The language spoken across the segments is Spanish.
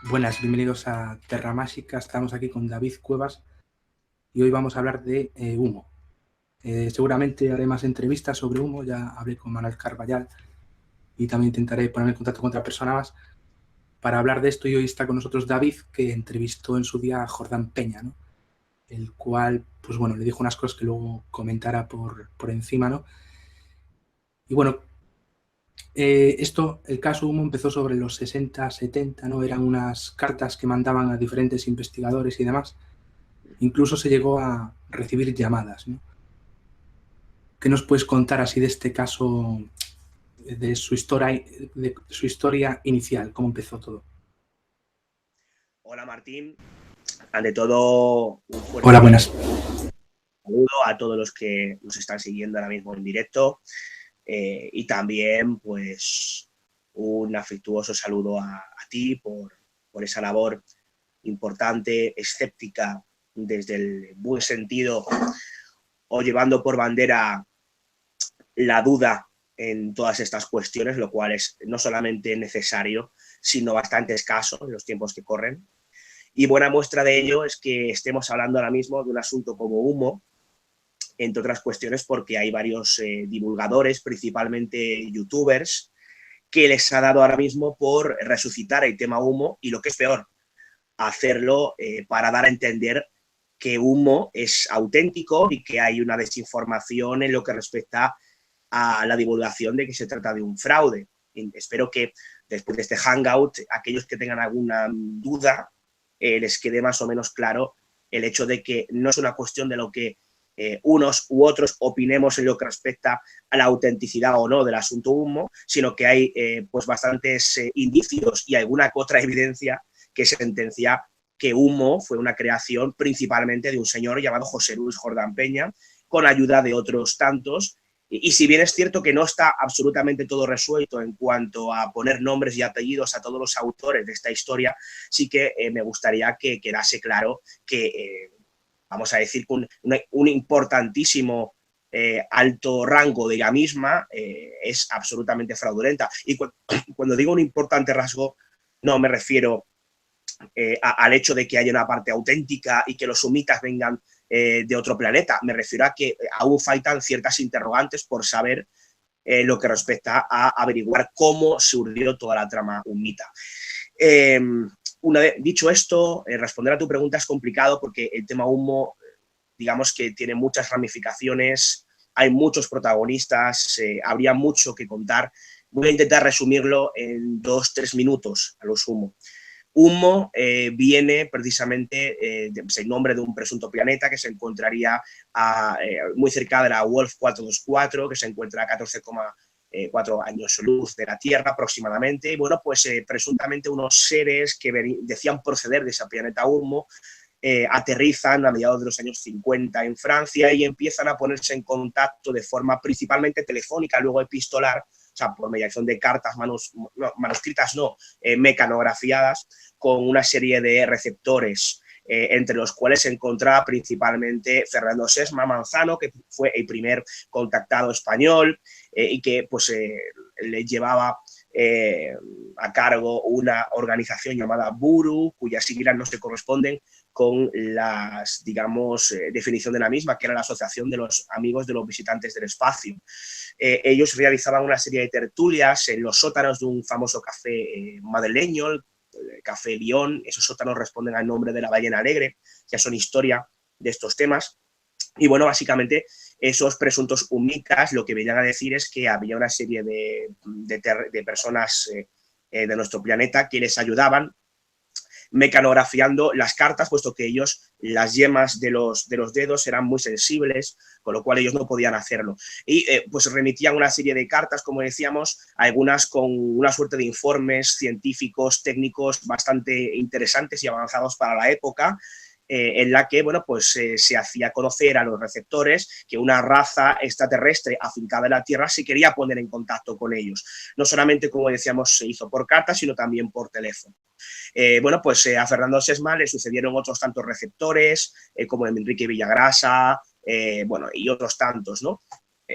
Buenas, bienvenidos a Terra Mágica. Estamos aquí con David Cuevas y hoy vamos a hablar de humo. Seguramente haré más entrevistas sobre humo. Ya hablé con Manuel Carballal y también intentaré ponerme en contacto con otra persona más para hablar de esto. Y hoy está con nosotros David, que entrevistó en su día a Jordán Peña, ¿no? El cual, pues bueno, le dijo unas cosas que luego comentará por encima, ¿no? Y bueno, el caso humo empezó sobre los 60, 70, ¿no? Eran unas cartas que mandaban a diferentes investigadores y demás. Incluso se llegó a recibir llamadas, ¿no? ¿Qué nos puedes contar así de este caso, de su historia inicial, cómo empezó todo? Hola Martín, ante todo un Hola, buenas. fuerte saludo a todos los que nos están siguiendo ahora mismo en directo y también pues un afectuoso saludo a ti por esa labor importante, escéptica desde el buen sentido o llevando por bandera la duda en todas estas cuestiones, lo cual es no solamente necesario, sino bastante escaso en los tiempos que corren. Y buena muestra de ello es que estemos hablando ahora mismo de un asunto como humo, entre otras cuestiones porque hay varios divulgadores, principalmente youtubers, que les ha dado ahora mismo por resucitar el tema humo y lo que es peor, hacerlo para dar a entender que humo es auténtico y que hay una desinformación en lo que respecta a la divulgación de que se trata de un fraude. Y espero que después de este hangout, aquellos que tengan alguna duda, les quede más o menos claro el hecho de que no es una cuestión de lo que unos u otros opinemos en lo que respecta a la autenticidad o no del asunto humo, sino que hay pues bastantes indicios y alguna que otra evidencia que sentencia que humo fue una creación principalmente de un señor llamado José Luis Jordán Peña, con ayuda de otros tantos. Y si bien es cierto que no está absolutamente todo resuelto en cuanto a poner nombres y apellidos a todos los autores de esta historia, sí que me gustaría que quedase claro que, vamos a decir, un importantísimo alto rango de la misma es absolutamente fraudulenta. Y cuando digo un importante rasgo, no me refiero al hecho de que haya una parte auténtica y que los sumitas vengan de otro planeta. Me refiero a que aún faltan ciertas interrogantes por saber lo que respecta a averiguar cómo surgió toda la trama humita. Una vez dicho esto, responder a tu pregunta es complicado porque el tema humo, digamos que tiene muchas ramificaciones, hay muchos protagonistas, habría mucho que contar. Voy a intentar resumirlo en 2-3 minutos a lo sumo. Humo viene precisamente el nombre de un presunto planeta que se encontraría muy cerca de la Wolf 424, que se encuentra a 14,4 años luz de la Tierra aproximadamente. Y bueno, pues presuntamente unos seres que decían proceder de ese planeta Humo aterrizan a mediados de los años 50 en Francia y empiezan a ponerse en contacto de forma principalmente telefónica, luego epistolar, o sea, por mediación de cartas manuscritas, mecanografiadas, con una serie de receptores, entre los cuales se encontraba principalmente Fernando Sesma Manzano, que fue el primer contactado español y que pues le llevaba a cargo una organización llamada Buru, cuyas siglas no se corresponden con las, digamos, definición de la misma, que era la Asociación de los Amigos de los Visitantes del Espacio. Ellos realizaban una serie de tertulias en los sótanos de un famoso café madrileño, el Café Lyon. Esos sótanos responden al nombre de la ballena alegre, ya son historia de estos temas. Y bueno, básicamente esos presuntos humitas lo que venían a decir es que había una serie de personas de nuestro planeta que les ayudaban mecanografiando las cartas, puesto que ellos, las yemas de los dedos eran muy sensibles, con lo cual ellos no podían hacerlo. Y pues remitían una serie de cartas, como decíamos, algunas con una suerte de informes científicos, técnicos bastante interesantes y avanzados para la época, en la que bueno, pues, se hacía conocer a los receptores que una raza extraterrestre afincada en la Tierra se quería poner en contacto con ellos. No solamente, como decíamos, se hizo por carta, sino también por teléfono. Bueno, pues a Fernando Sesma le sucedieron otros tantos receptores, como Enrique Villagrasa, bueno, y otros tantos, ¿no?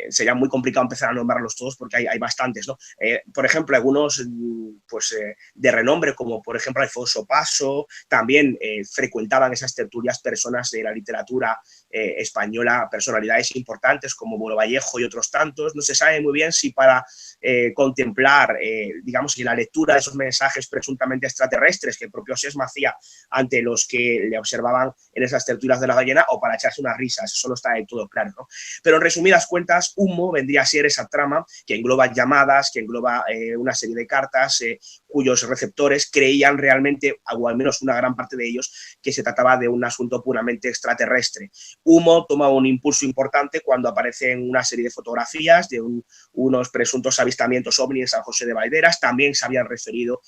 sería muy complicado empezar a nombrarlos todos porque hay bastantes, ¿no? Por ejemplo, algunos pues, de renombre, como por ejemplo Alfonso Paso, también frecuentaban esas tertulias personas de la literatura española, personalidades importantes como Bueno Vallejo y otros tantos. No se sabe muy bien si para contemplar, digamos, la lectura de esos mensajes presuntamente extraterrestres que el propio Sesma hacía ante los que le observaban en esas tertulias de la ballena o para echarse unas risas, eso no está del todo claro, ¿no? Pero en resumidas cuentas, Humo vendría a ser esa trama que engloba llamadas, que engloba una serie de cartas cuyos receptores creían realmente, o al menos una gran parte de ellos, que se trataba de un asunto puramente extraterrestre. Humo toma un impulso importante cuando aparecen una serie de fotografías de unos presuntos avistamientos ovni en San José de Valderas. También se habían referido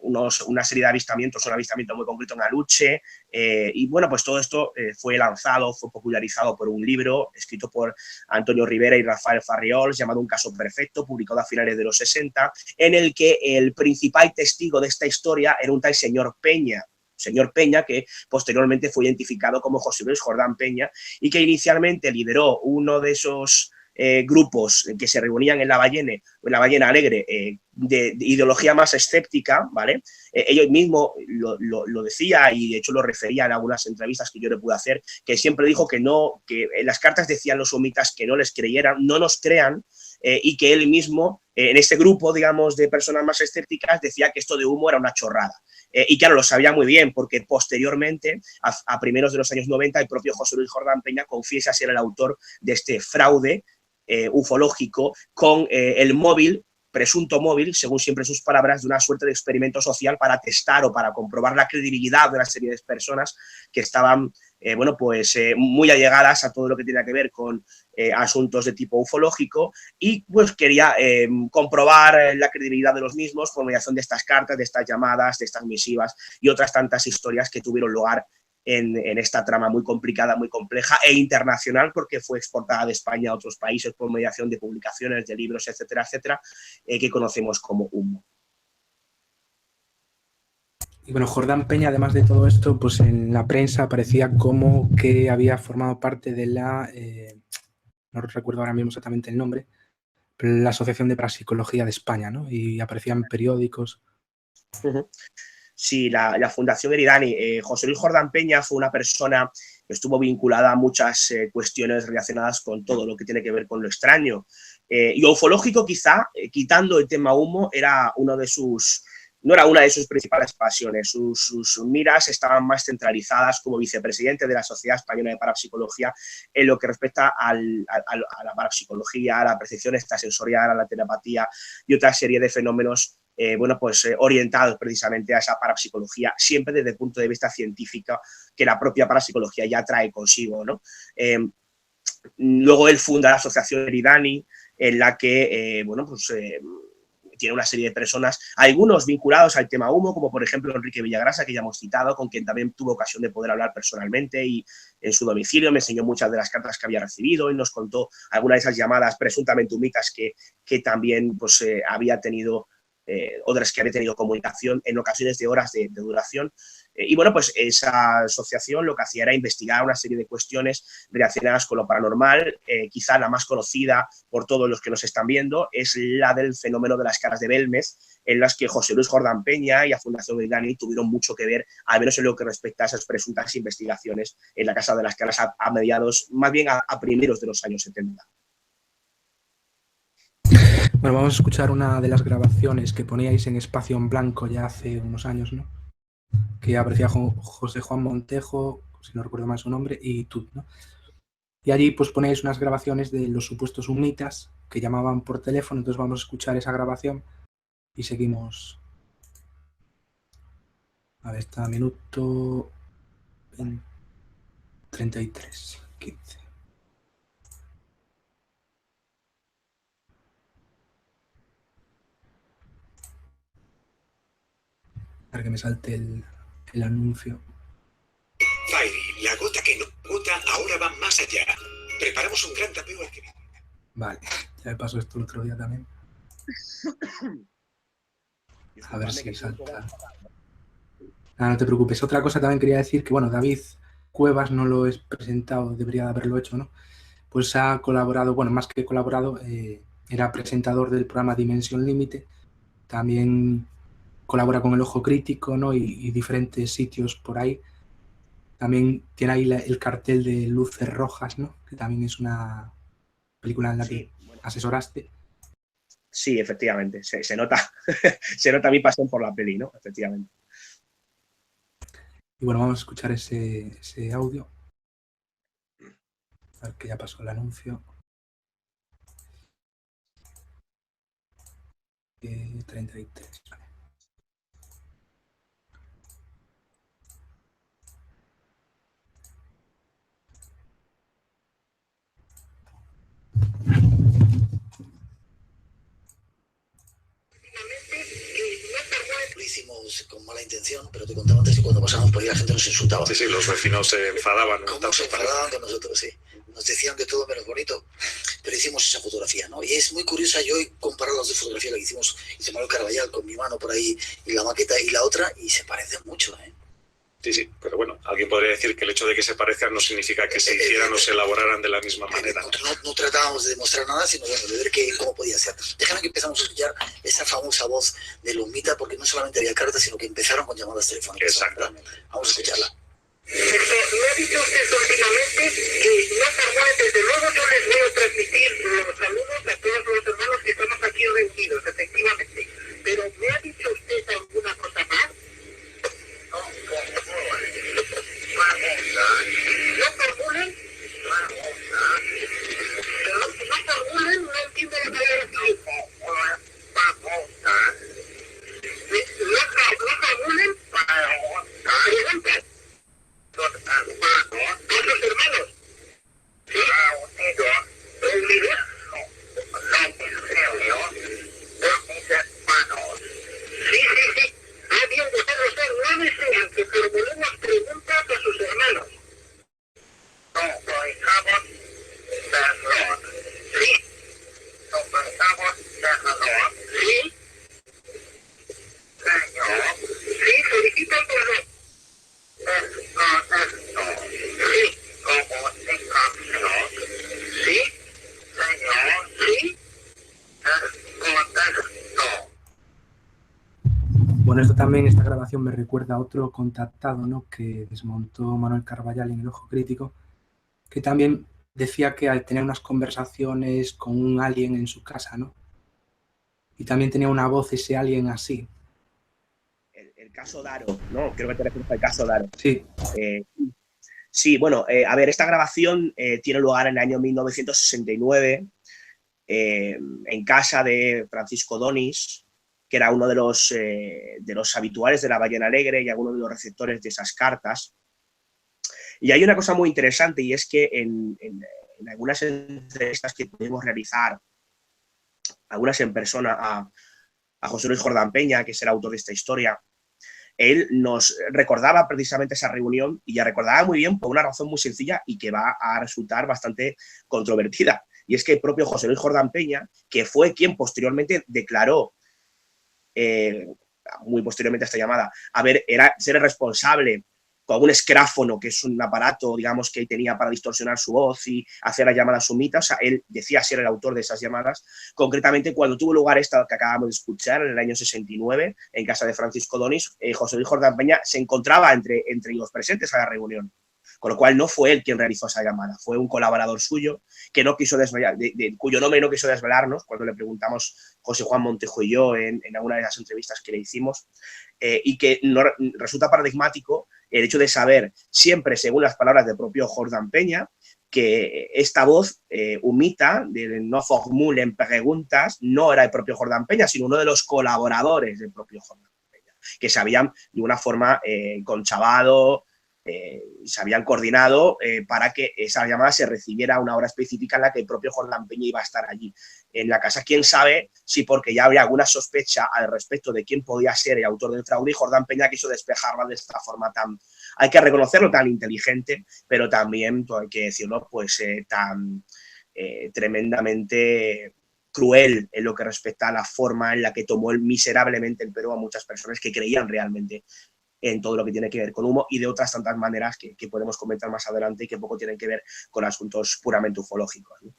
una serie de avistamientos, un avistamiento muy concreto en Aluche, y bueno, pues todo esto fue lanzado, fue popularizado por un libro escrito por Antonio Rivera y Rafael Farriols llamado Un caso perfecto, publicado a finales de los 60, en el que el principal testigo de esta historia era un tal señor Peña, que posteriormente fue identificado como José Luis Jordán Peña y que inicialmente lideró uno de esos grupos que se reunían en la Ballena Alegre de ideología más escéptica, ¿vale? Ellos mismos lo decía y de hecho lo refería en algunas entrevistas que yo le pude hacer, que siempre dijo que las cartas decían los humitas que no les creyeran, no nos crean, y que él mismo, en este grupo, digamos, de personas más escépticas, decía que esto de Humo era una chorrada. Y claro, lo sabía muy bien, porque posteriormente, a primeros de los años 90, el propio José Luis Jordán Peña confiesa ser el autor de este fraude ufológico con el presunto móvil, según siempre sus palabras, de una suerte de experimento social para testar o para comprobar la credibilidad de una serie de personas que estaban muy allegadas a todo lo que tiene que ver con asuntos de tipo ufológico y pues quería comprobar la credibilidad de los mismos por mediación de estas cartas, de estas llamadas, de estas misivas y otras tantas historias que tuvieron lugar en esta trama muy complicada, muy compleja e internacional, porque fue exportada de España a otros países por mediación de publicaciones, de libros, etcétera, etcétera, que conocemos como Humo. Y bueno, Jordán Peña, además de todo esto, pues en la prensa aparecía como que había formado parte de no recuerdo ahora mismo exactamente el nombre, pero la Asociación de Parapsicología de España, ¿no? Y aparecían en periódicos. Sí, la Fundación Eridani. José Luis Jordán Peña fue una persona que estuvo vinculada a muchas cuestiones relacionadas con todo lo que tiene que ver con lo extraño. Y ufológico, quizá, quitando el tema Humo, no era una de sus principales pasiones. Sus miras estaban más centralizadas como vicepresidente de la Sociedad Española de Parapsicología en lo que respecta a la parapsicología, a la percepción extrasensorial, a la telepatía y otra serie de fenómenos orientados precisamente a esa parapsicología, siempre desde el punto de vista científico que la propia parapsicología ya trae consigo, ¿no? Luego él funda la Asociación Eridani, en la que, tiene una serie de personas, algunos vinculados al tema Humo, como por ejemplo Enrique Villagrasa, que ya hemos citado, con quien también tuve ocasión de poder hablar personalmente y en su domicilio me enseñó muchas de las cartas que había recibido y nos contó algunas de esas llamadas presuntamente humitas que también había tenido otras que había tenido comunicación en ocasiones de horas de duración. Y bueno, pues esa asociación lo que hacía era investigar una serie de cuestiones relacionadas con lo paranormal. Quizá la más conocida por todos los que nos están viendo es la del fenómeno de las caras de Belmez, en las que José Luis Jordán Peña y la Fundación Eridani tuvieron mucho que ver, al menos en lo que respecta a esas presuntas investigaciones en la Casa de las Caras a mediados, más bien a primeros de los años 70. Bueno, vamos a escuchar una de las grabaciones que poníais en Espacio en Blanco ya hace unos años, ¿no? Que aparecía José Juan Montejo, si no recuerdo mal su nombre, y tú, ¿no? Y allí pues ponéis unas grabaciones de los supuestos humitas que llamaban por teléfono, entonces vamos a escuchar esa grabación y seguimos. A ver, está minuto 33, 15. Para que me salte el anuncio. Fairy, la gota que no gota ahora va más allá. Preparamos un gran tapeo al que... Vale, ya me pasó esto el otro día también. A ver si salta. No te preocupes. Otra cosa también quería decir que, bueno, David Cuevas no lo he presentado, debería de haberlo hecho, ¿no? pues ha colaborado, bueno, más que colaborado, era presentador del programa Dimensión Límite, también colabora con El Ojo Crítico, ¿no? y diferentes sitios por ahí. También tiene ahí el cartel de Luces Rojas, ¿no? Que también es una película en la que asesoraste. Sí, efectivamente, se nota, se nota mi pasión por la peli, ¿no? Efectivamente. Y bueno, vamos a escuchar ese audio. A ver que ya pasó el anuncio. 33, vale. Lo hicimos con mala intención, pero te contaba antes que cuando pasábamos por ahí la gente nos insultaba. Sí, los vecinos se enfadaban. ¿Cómo se enfadaban con nosotros? Sí. Nos decían que todo menos bonito, pero hicimos esa fotografía, ¿no? Y es muy curiosa, yo he comparado las dos fotografías, la que hice Manuel Carballal con mi mano por ahí, y la maqueta y la otra, y se parecen mucho, ¿eh? Sí, pero bueno, alguien podría decir que el hecho de que se parezcan no significa que se hicieran o se elaboraran de la misma manera. No tratábamos de demostrar nada, sino bueno, de ver cómo podía ser. Déjame que empezamos a escuchar esa famosa voz de Lomita, porque no solamente había cartas, sino que empezaron con llamadas telefónicas. Exactamente. Vamos a escucharla. Me ha dicho usted últimamente que no tarda, desde luego yo les voy a transmitir los saludos a todos los hermanos que estamos aquí reunidos, efectivamente. Pero ¿me ha dicho usted alguna cosa más? No formulen. Pero no formulen, no entiendo lo que hay aquí. No formulen. Preguntas. ¿A sus hermanos? ¿Sí? ¿Unidos? Sí. Ah, bien, vosotros no desean que formulemos preguntas a sus hermanos. Sí. Sí, solicitan perdón. Bueno, esto también, esta grabación me recuerda a otro contactado, ¿no? Que desmontó Manuel Carballal en El Ojo Crítico, que también decía que tenía unas conversaciones con un alien en su casa, ¿no? Y también tenía una voz ese alien así. El caso Daro, ¿no? Creo que te refieres al caso Daro. Sí. Sí, bueno, a ver, esta grabación tiene lugar en el año 1969 en casa de Francisco Donis, que era uno de los habituales de La Ballena Alegre y alguno de los receptores de esas cartas. Y hay una cosa muy interesante, y es que en algunas entrevistas que pudimos realizar, algunas en persona, a José Luis Jordán Peña, que es el autor de esta historia, él nos recordaba precisamente esa reunión, y ya recordaba muy bien por una razón muy sencilla y que va a resultar bastante controvertida. Y es que el propio José Luis Jordán Peña, que fue quien posteriormente declaró, muy posteriormente a esta llamada, ser el responsable con un escráfono, que es un aparato, digamos, que tenía para distorsionar su voz y hacer la llamada sumita. O sea, él decía ser el autor de esas llamadas. Concretamente, cuando tuvo lugar esta que acabamos de escuchar, en el año 69, en casa de Francisco Donis, José Luis Jordán Peña se encontraba entre los presentes a la reunión. Con lo cual no fue él quien realizó esa llamada, fue un colaborador suyo que no quiso desvelar, cuyo nombre no quiso desvelarnos cuando le preguntamos José Juan Montejo y yo en alguna de las entrevistas que le hicimos, y que no, resulta paradigmático el hecho de saber siempre, según las palabras del propio Jordán Peña, que esta voz humita, de no formulen preguntas, no era el propio Jordán Peña, sino uno de los colaboradores del propio Jordán Peña, que se habían de una forma conchavado, se habían coordinado para que esa llamada se recibiera a una hora específica en la que el propio Jordán Peña iba a estar allí en la casa. Quién sabe si porque ya habría alguna sospecha al respecto de quién podía ser el autor del fraude, y Jordán Peña quiso despejarla de esta forma tan, hay que reconocerlo, tan inteligente, pero también, hay que decirlo, pues tan tremendamente cruel en lo que respecta a la forma en la que tomó miserablemente el Perú a muchas personas que creían realmente en todo lo que tiene que ver con humo y de otras tantas maneras que podemos comentar más adelante y que poco tienen que ver con asuntos puramente ufológicos, ¿no?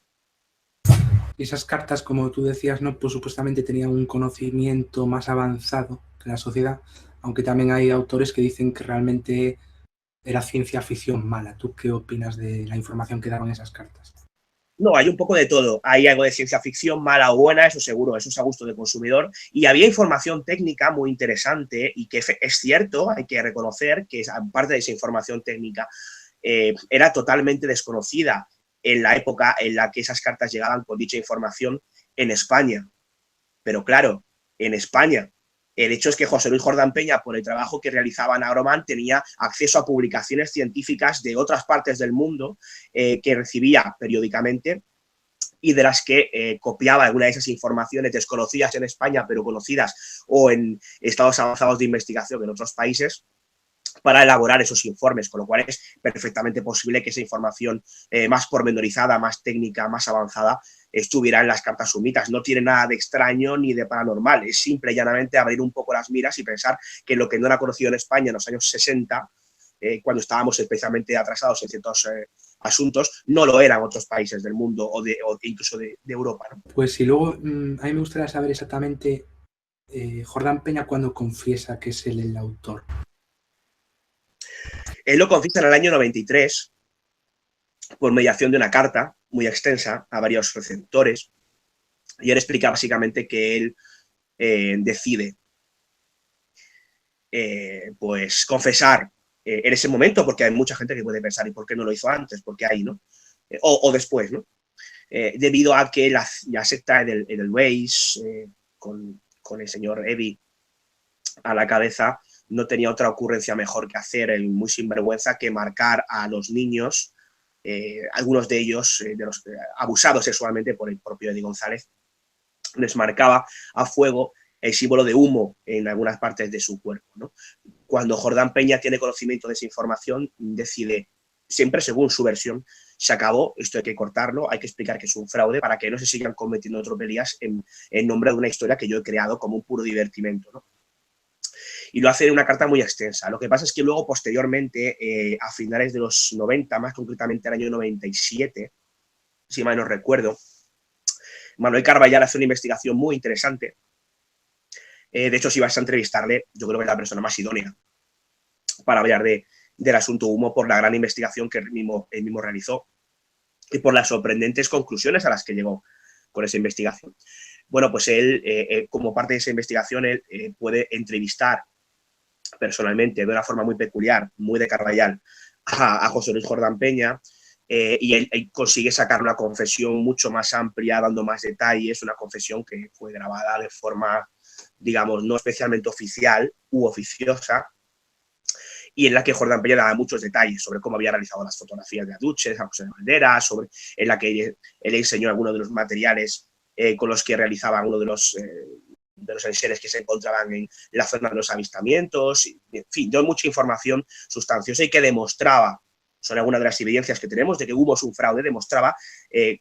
Y esas cartas, como tú decías, ¿no? Pues supuestamente tenían un conocimiento más avanzado que la sociedad, aunque también hay autores que dicen que realmente era ciencia ficción mala. ¿Tú qué opinas de la información que daban esas cartas? No, hay un poco de todo. Hay algo de ciencia ficción, mala o buena, eso seguro, eso es a gusto del consumidor. Y había información técnica muy interesante y que es cierto, hay que reconocer que aparte de esa información técnica era totalmente desconocida en la época en la que esas cartas llegaban con dicha información en España. Pero claro, en España, el hecho es que José Luis Jordán Peña, por el trabajo que realizaba en Agroman, tenía acceso a publicaciones científicas de otras partes del mundo que recibía periódicamente y de las que copiaba alguna de esas informaciones desconocidas en España, pero conocidas o en estados avanzados de investigación en otros países, para elaborar esos informes, con lo cual es perfectamente posible que esa información más pormenorizada, más técnica, más avanzada, estuviera en las cartas sumitas. No tiene nada de extraño ni de paranormal, es simple y llanamente abrir un poco las miras y pensar que lo que no era conocido en España en los años 60, cuando estábamos especialmente atrasados en ciertos asuntos, no lo eran otros países del mundo o incluso de Europa, ¿no? Pues y luego a mí me gustaría saber exactamente Jordán Peña cuando confiesa que es él el autor. Él lo confiesa en el año 93 por mediación de una carta muy extensa a varios receptores y él explica básicamente que él decide pues confesar en ese momento, porque hay mucha gente que puede pensar ¿y por qué no lo hizo antes? Porque ahí, ¿no? O después, ¿no? Debido a que la secta en el Weiss, con el señor Eddie a la cabeza, no tenía otra ocurrencia mejor que hacer, el muy sinvergüenza, que marcar a los niños, algunos de ellos de los abusados sexualmente por el propio Eddie González, les marcaba a fuego el símbolo de humo en algunas partes de su cuerpo, ¿no? Cuando Jordán Peña tiene conocimiento de esa información, decide, siempre según su versión, se acabó, esto hay que cortarlo, hay que explicar que es un fraude para que no se sigan cometiendo tropelías en nombre de una historia que yo he creado como un puro divertimento, ¿no? Y lo hace en una carta muy extensa. Lo que pasa es que luego, posteriormente, a finales de los 90, más concretamente el año 97, si mal no recuerdo, Manuel Carballal hace una investigación muy interesante. De hecho, si vas a entrevistarle, yo creo que es la persona más idónea para hablar del asunto humo por la gran investigación que él mismo realizó y por las sorprendentes conclusiones a las que llegó con esa investigación. Bueno, pues él, como parte de esa investigación, él puede entrevistar personalmente, de una forma muy peculiar, muy de Carballal, a José Luis Jordán Peña, y él consigue sacar una confesión mucho más amplia, dando más detalles, una confesión que fue grabada de forma, digamos, no especialmente oficial u oficiosa, y en la que Jordán Peña daba muchos detalles sobre cómo había realizado las fotografías de Aduches, a José de Valderas, en la que él enseñó algunos de los materiales con los que realizaba uno de los enseres que se encontraban en la zona de los avistamientos, en fin, dio mucha información sustanciosa y que demostraba, son algunas de las evidencias que tenemos de que humo es un fraude, demostraba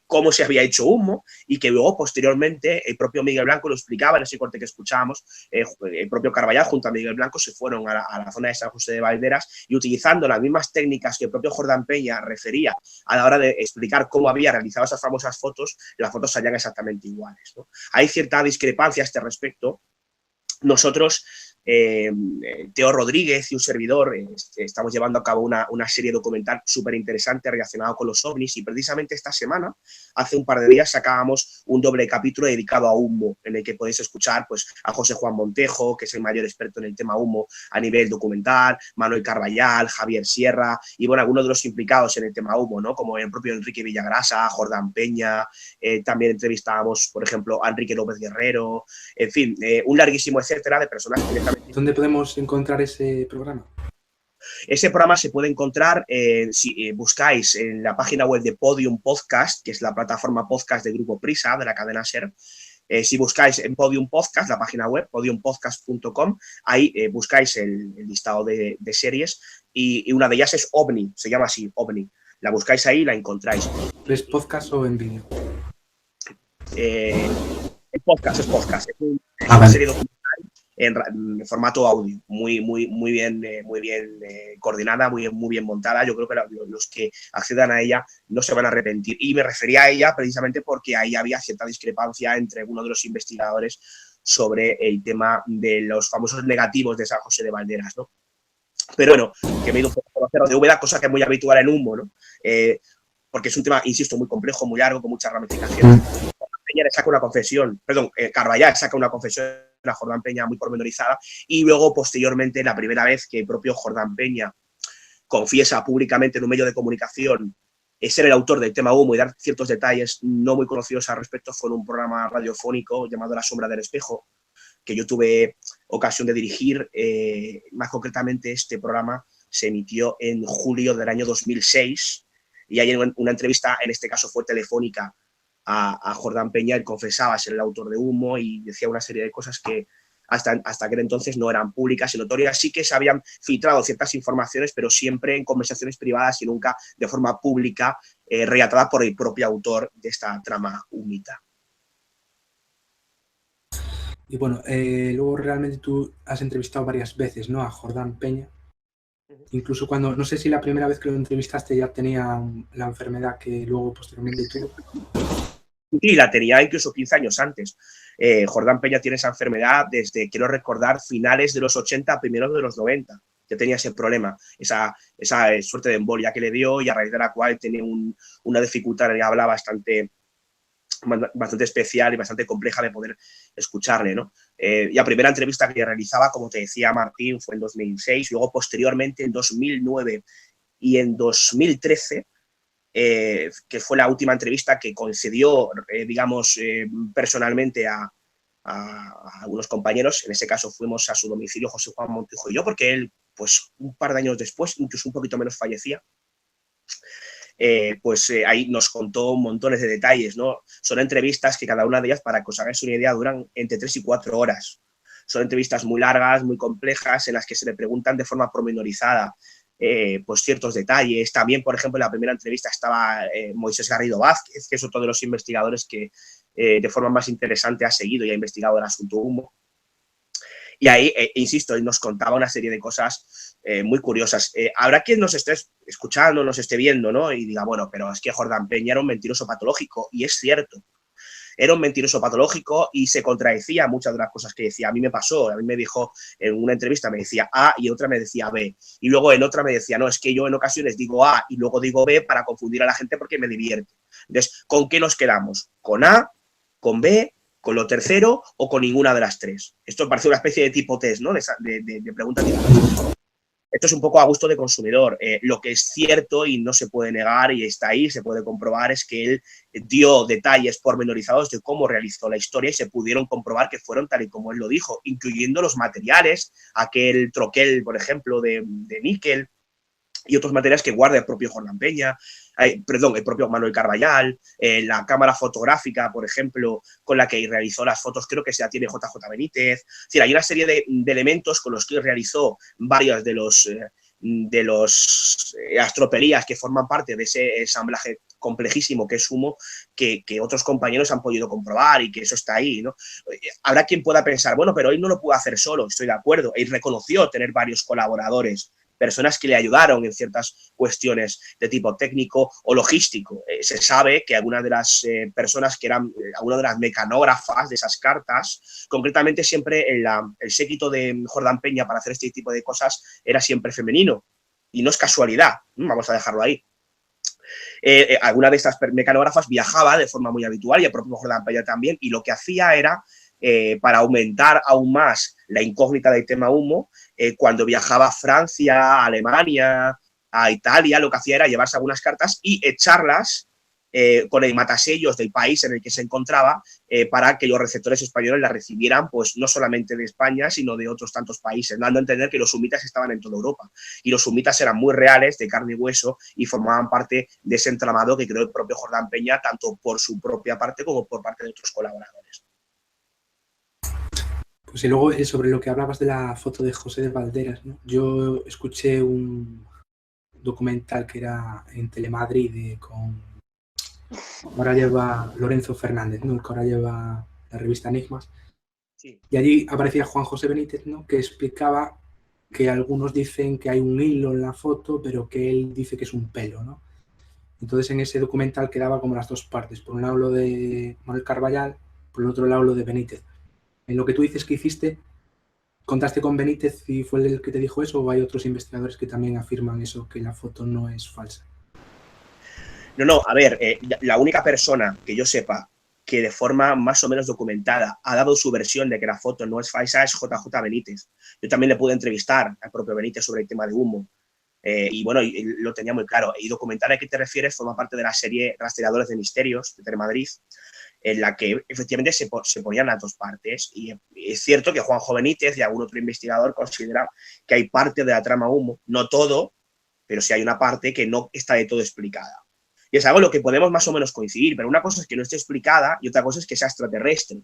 cómo se había hecho humo y que luego, posteriormente, el propio Miguel Blanco lo explicaba en ese corte que escuchábamos, el propio Carballal junto a Miguel Blanco se fueron a la zona de San José de Valderas y utilizando las mismas técnicas que el propio Jordán Peña refería a la hora de explicar cómo había realizado esas famosas fotos, las fotos salían exactamente iguales, ¿no? Hay cierta discrepancia a este respecto. Nosotros, Teo Rodríguez y un servidor, estamos llevando a cabo una serie documental súper interesante relacionada con los ovnis y precisamente esta semana, hace un par de días, sacábamos un doble capítulo dedicado a humo, en el que podéis escuchar pues, a José Juan Montejo, que es el mayor experto en el tema humo a nivel documental, Manuel Carballal, Javier Sierra y bueno, algunos de los implicados en el tema humo, ¿no? Como el propio Enrique Villagrasa, Jordán Peña, también entrevistábamos, por ejemplo, a Enrique López Guerrero, en fin, un larguísimo etcétera de personas que ¿Dónde podemos encontrar ese programa? Ese programa se puede encontrar si buscáis en la página web de Podium Podcast, que es la plataforma podcast de Grupo Prisa, de la cadena SER. Si buscáis en Podium Podcast, la página web, podiumpodcast.com, ahí buscáis el listado de series y una de ellas es OVNI, se llama así, OVNI. La buscáis ahí y la encontráis. ¿Es podcast o en vídeo? El podcast es podcast. Es una serie documental en formato audio, muy bien coordinada, muy bien montada. Yo creo que los que accedan a ella no se van a arrepentir. Y me refería a ella precisamente porque ahí había cierta discrepancia entre uno de los investigadores sobre el tema de los famosos negativos de San José de Valderas, ¿no? Pero bueno, que me he ido un poco por los cerros de Úbeda, cosa que es muy habitual en Humo, ¿no? Porque es un tema, insisto, muy complejo, muy largo, con muchas ramificaciones. Peña le saca una confesión, Carballal saca una confesión a Jordán Peña muy pormenorizada, y luego, posteriormente, la primera vez que el propio Jordán Peña confiesa públicamente en un medio de comunicación ser el autor del tema Humo y dar ciertos detalles no muy conocidos al respecto, fue en un programa radiofónico llamado La Sombra del Espejo, que yo tuve ocasión de dirigir. Más concretamente, este programa se emitió en julio del año 2006, y hay una entrevista, en este caso fue telefónica, a Jordán Peña. Él confesaba ser el autor de Humo y decía una serie de cosas que hasta aquel entonces no eran públicas y notorias. Sí que se habían filtrado ciertas informaciones, pero siempre en conversaciones privadas y nunca de forma pública, relatada por el propio autor de esta trama humita. Y bueno, luego realmente tú has entrevistado varias veces, ¿no?, a Jordán Peña. Incluso cuando, no sé si la primera vez que lo entrevistaste ya tenía la enfermedad que luego posteriormente tuvo. Y la tenía incluso 15 años antes. Jordán Peña tiene esa enfermedad desde, quiero recordar, finales de los 80, primeros de los 90. Que tenía ese problema, esa suerte de embolia que le dio, y a raíz de la cual tenía una dificultad en el habla bastante especial y bastante compleja de poder escucharle, ¿no? Y la primera entrevista que realizaba, como te decía Martín, fue en 2006, luego posteriormente en 2009 y en 2013, que fue la última entrevista que concedió, personalmente a algunos compañeros. En ese caso fuimos a su domicilio, José Juan Montijo y yo, porque él, pues un par de años después, incluso un poquito menos, fallecía. Ahí nos contó montones de detalles, ¿no? Son entrevistas que cada una de ellas, para que os hagáis una idea, duran entre 3 y 4 horas. Son entrevistas muy largas, muy complejas, en las que se le preguntan de forma pormenorizada pues ciertos detalles. También, por ejemplo, en la primera entrevista estaba Moisés Garrido Vázquez, que es otro de los investigadores que de forma más interesante ha seguido y ha investigado el asunto Humo. Y ahí, insisto, él nos contaba una serie de cosas muy curiosas. Habrá quien nos esté escuchando, nos esté viendo, ¿no?, y diga, bueno, pero es que Jordán Peña era un mentiroso patológico, y es cierto. Era un mentiroso patológico y se contradecía muchas de las cosas que decía. A mí me pasó, a mí me dijo en una entrevista, me decía A y en otra me decía B. Y luego en otra me decía, no, es que yo en ocasiones digo A y luego digo B para confundir a la gente porque me divierte. Entonces, ¿con qué nos quedamos? ¿Con A? ¿Con B? ¿Con lo tercero? ¿O con ninguna de las tres? Esto parece una especie de tipo test, ¿no?, de pregunta tipo. Esto es un poco a gusto de consumidor. Lo que es cierto y no se puede negar, y está ahí, se puede comprobar, es que él dio detalles pormenorizados de cómo realizó la historia, y se pudieron comprobar que fueron tal y como él lo dijo, incluyendo los materiales, aquel troquel, por ejemplo, de níquel, y otros materiales que guarda el propio Jordán Peña, el propio Manuel Carballal, la cámara fotográfica, por ejemplo, con la que realizó las fotos, creo que se la tiene JJ Benítez. Es decir, hay una serie de elementos con los que realizó varias de los astropelías que forman parte de ese ensamblaje complejísimo que es Humo, que otros compañeros han podido comprobar, y que eso está ahí, ¿no? Habrá quien pueda pensar, bueno, pero él no lo pudo hacer solo. Estoy de acuerdo. Él reconoció tener varios colaboradores, personas que le ayudaron en ciertas cuestiones de tipo técnico o logístico. Se sabe que algunas de las personas que eran, algunas de las mecanógrafas de esas cartas, concretamente siempre el séquito de Jordán Peña para hacer este tipo de cosas era siempre femenino, y no es casualidad, vamos a dejarlo ahí. Alguna de estas mecanógrafas viajaba de forma muy habitual, y el propio Jordán Peña también, y lo que hacía era, para aumentar aún más la incógnita del tema Humo, cuando viajaba a Francia, a Alemania, a Italia, lo que hacía era llevarse algunas cartas y echarlas con el matasellos del país en el que se encontraba, para que los receptores españoles la recibieran, pues no solamente de España, sino de otros tantos países, dando a entender que los humitas estaban en toda Europa. Y los humitas eran muy reales, de carne y hueso, y formaban parte de ese entramado que creó el propio Jordán Peña, tanto por su propia parte como por parte de otros colaboradores. Pues y luego sobre lo que hablabas de la foto de José de Valderas, ¿no? Yo escuché un documental que era en Telemadrid ahora lleva Lorenzo Fernández, ¿no?, el que ahora lleva la revista Enigmas, Sí. Y allí aparecía Juan José Benítez, ¿no? Que explicaba que algunos dicen que hay un hilo en la foto, pero que él dice que es un pelo, ¿no? Entonces en ese documental quedaba como las dos partes. Por un lado lo de Manuel Carballal, por el otro lado lo de Benítez. En lo que tú dices que hiciste, ¿contaste con Benítez y fue el que te dijo eso, o hay otros investigadores que también afirman eso, que la foto no es falsa? No, a ver, la única persona que yo sepa que de forma más o menos documentada ha dado su versión de que la foto no es falsa es JJ Benítez. Yo también le pude entrevistar al propio Benítez sobre el tema de humo. Y bueno, y lo tenía muy claro. Y documental a que te refieres forma parte de la serie Rastreadores de Misterios de Telemadrid, en la que efectivamente se ponían las dos partes. Y es cierto que Juanjo Benítez y algún otro investigador consideran que hay parte de la trama humo, no todo, pero sí hay una parte que no está de todo explicada. Y es algo en lo que podemos más o menos coincidir, pero una cosa es que no esté explicada y otra cosa es que sea extraterrestre.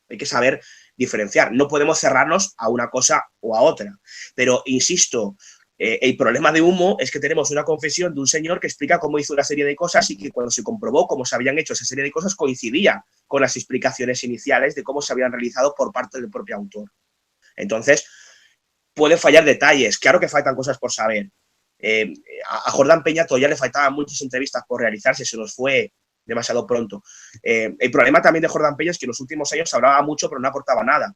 Hay que saber diferenciar. No podemos cerrarnos a una cosa o a otra. Pero, insisto, el problema de humo es que tenemos una confesión de un señor que explica cómo hizo una serie de cosas y que cuando se comprobó cómo se habían hecho esa serie de cosas coincidía con las explicaciones iniciales de cómo se habían realizado por parte del propio autor. Entonces, pueden fallar detalles. Claro que faltan cosas por saber. A Jordán Peña todavía le faltaban muchas entrevistas por realizarse, se nos fue demasiado pronto. El problema también de Jordán Peña es que en los últimos años se hablaba mucho, pero no aportaba nada.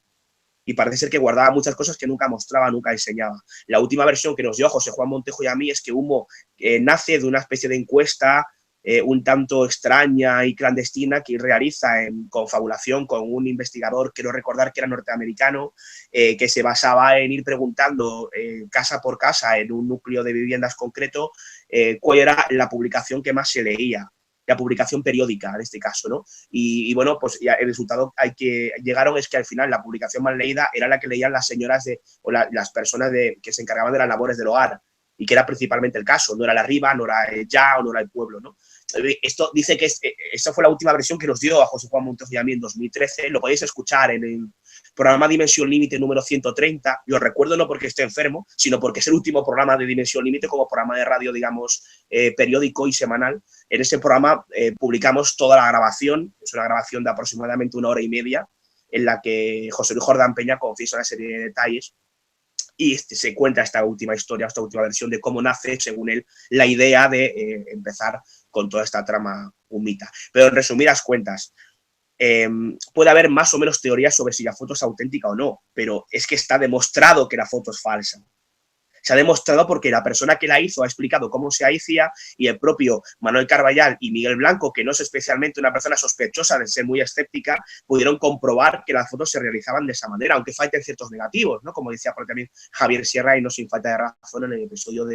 Y parece ser que guardaba muchas cosas que nunca mostraba, nunca enseñaba. La última versión que nos dio José Juan Montejo y a mí es que Humo nace de una especie de encuesta un tanto extraña y clandestina que realiza en confabulación con un investigador, quiero recordar que era norteamericano, que se basaba en ir preguntando casa por casa en un núcleo de viviendas concreto cuál era la publicación que más se leía, la publicación periódica en este caso, ¿no? Y bueno, pues ya el resultado al que llegaron es que al final la publicación más leída era la que leían las señoras las personas que se encargaban de las labores del hogar, y que era principalmente el caso, no era la Riva, no era el Ya o no era el Pueblo, ¿no? Esto dice que esta fue la última versión que nos dio a José Juan Montejo y a mí en 2013, lo podéis escuchar en el programa Dimensión Límite número 130, y os recuerdo no porque esté enfermo, sino porque es el último programa de Dimensión Límite como programa de radio, digamos, periódico y semanal. En ese programa publicamos toda la grabación, es una grabación de aproximadamente 1 hora y media, en la que José Luis Jordán Peña confiesa una serie de detalles y se cuenta esta última historia, esta última versión de cómo nace, según él, la idea de empezar con toda esta trama humita. Pero en resumidas cuentas, puede haber más o menos teorías sobre si la foto es auténtica o no, pero es que está demostrado que la foto es falsa. Se ha demostrado porque la persona que la hizo ha explicado cómo se hacía, y el propio Manuel Carballal y Miguel Blanco, que no es especialmente una persona sospechosa de ser muy escéptica, pudieron comprobar que las fotos se realizaban de esa manera, aunque falten ciertos negativos, ¿no? Como decía también Javier Sierra, y no sin falta de razón, en el episodio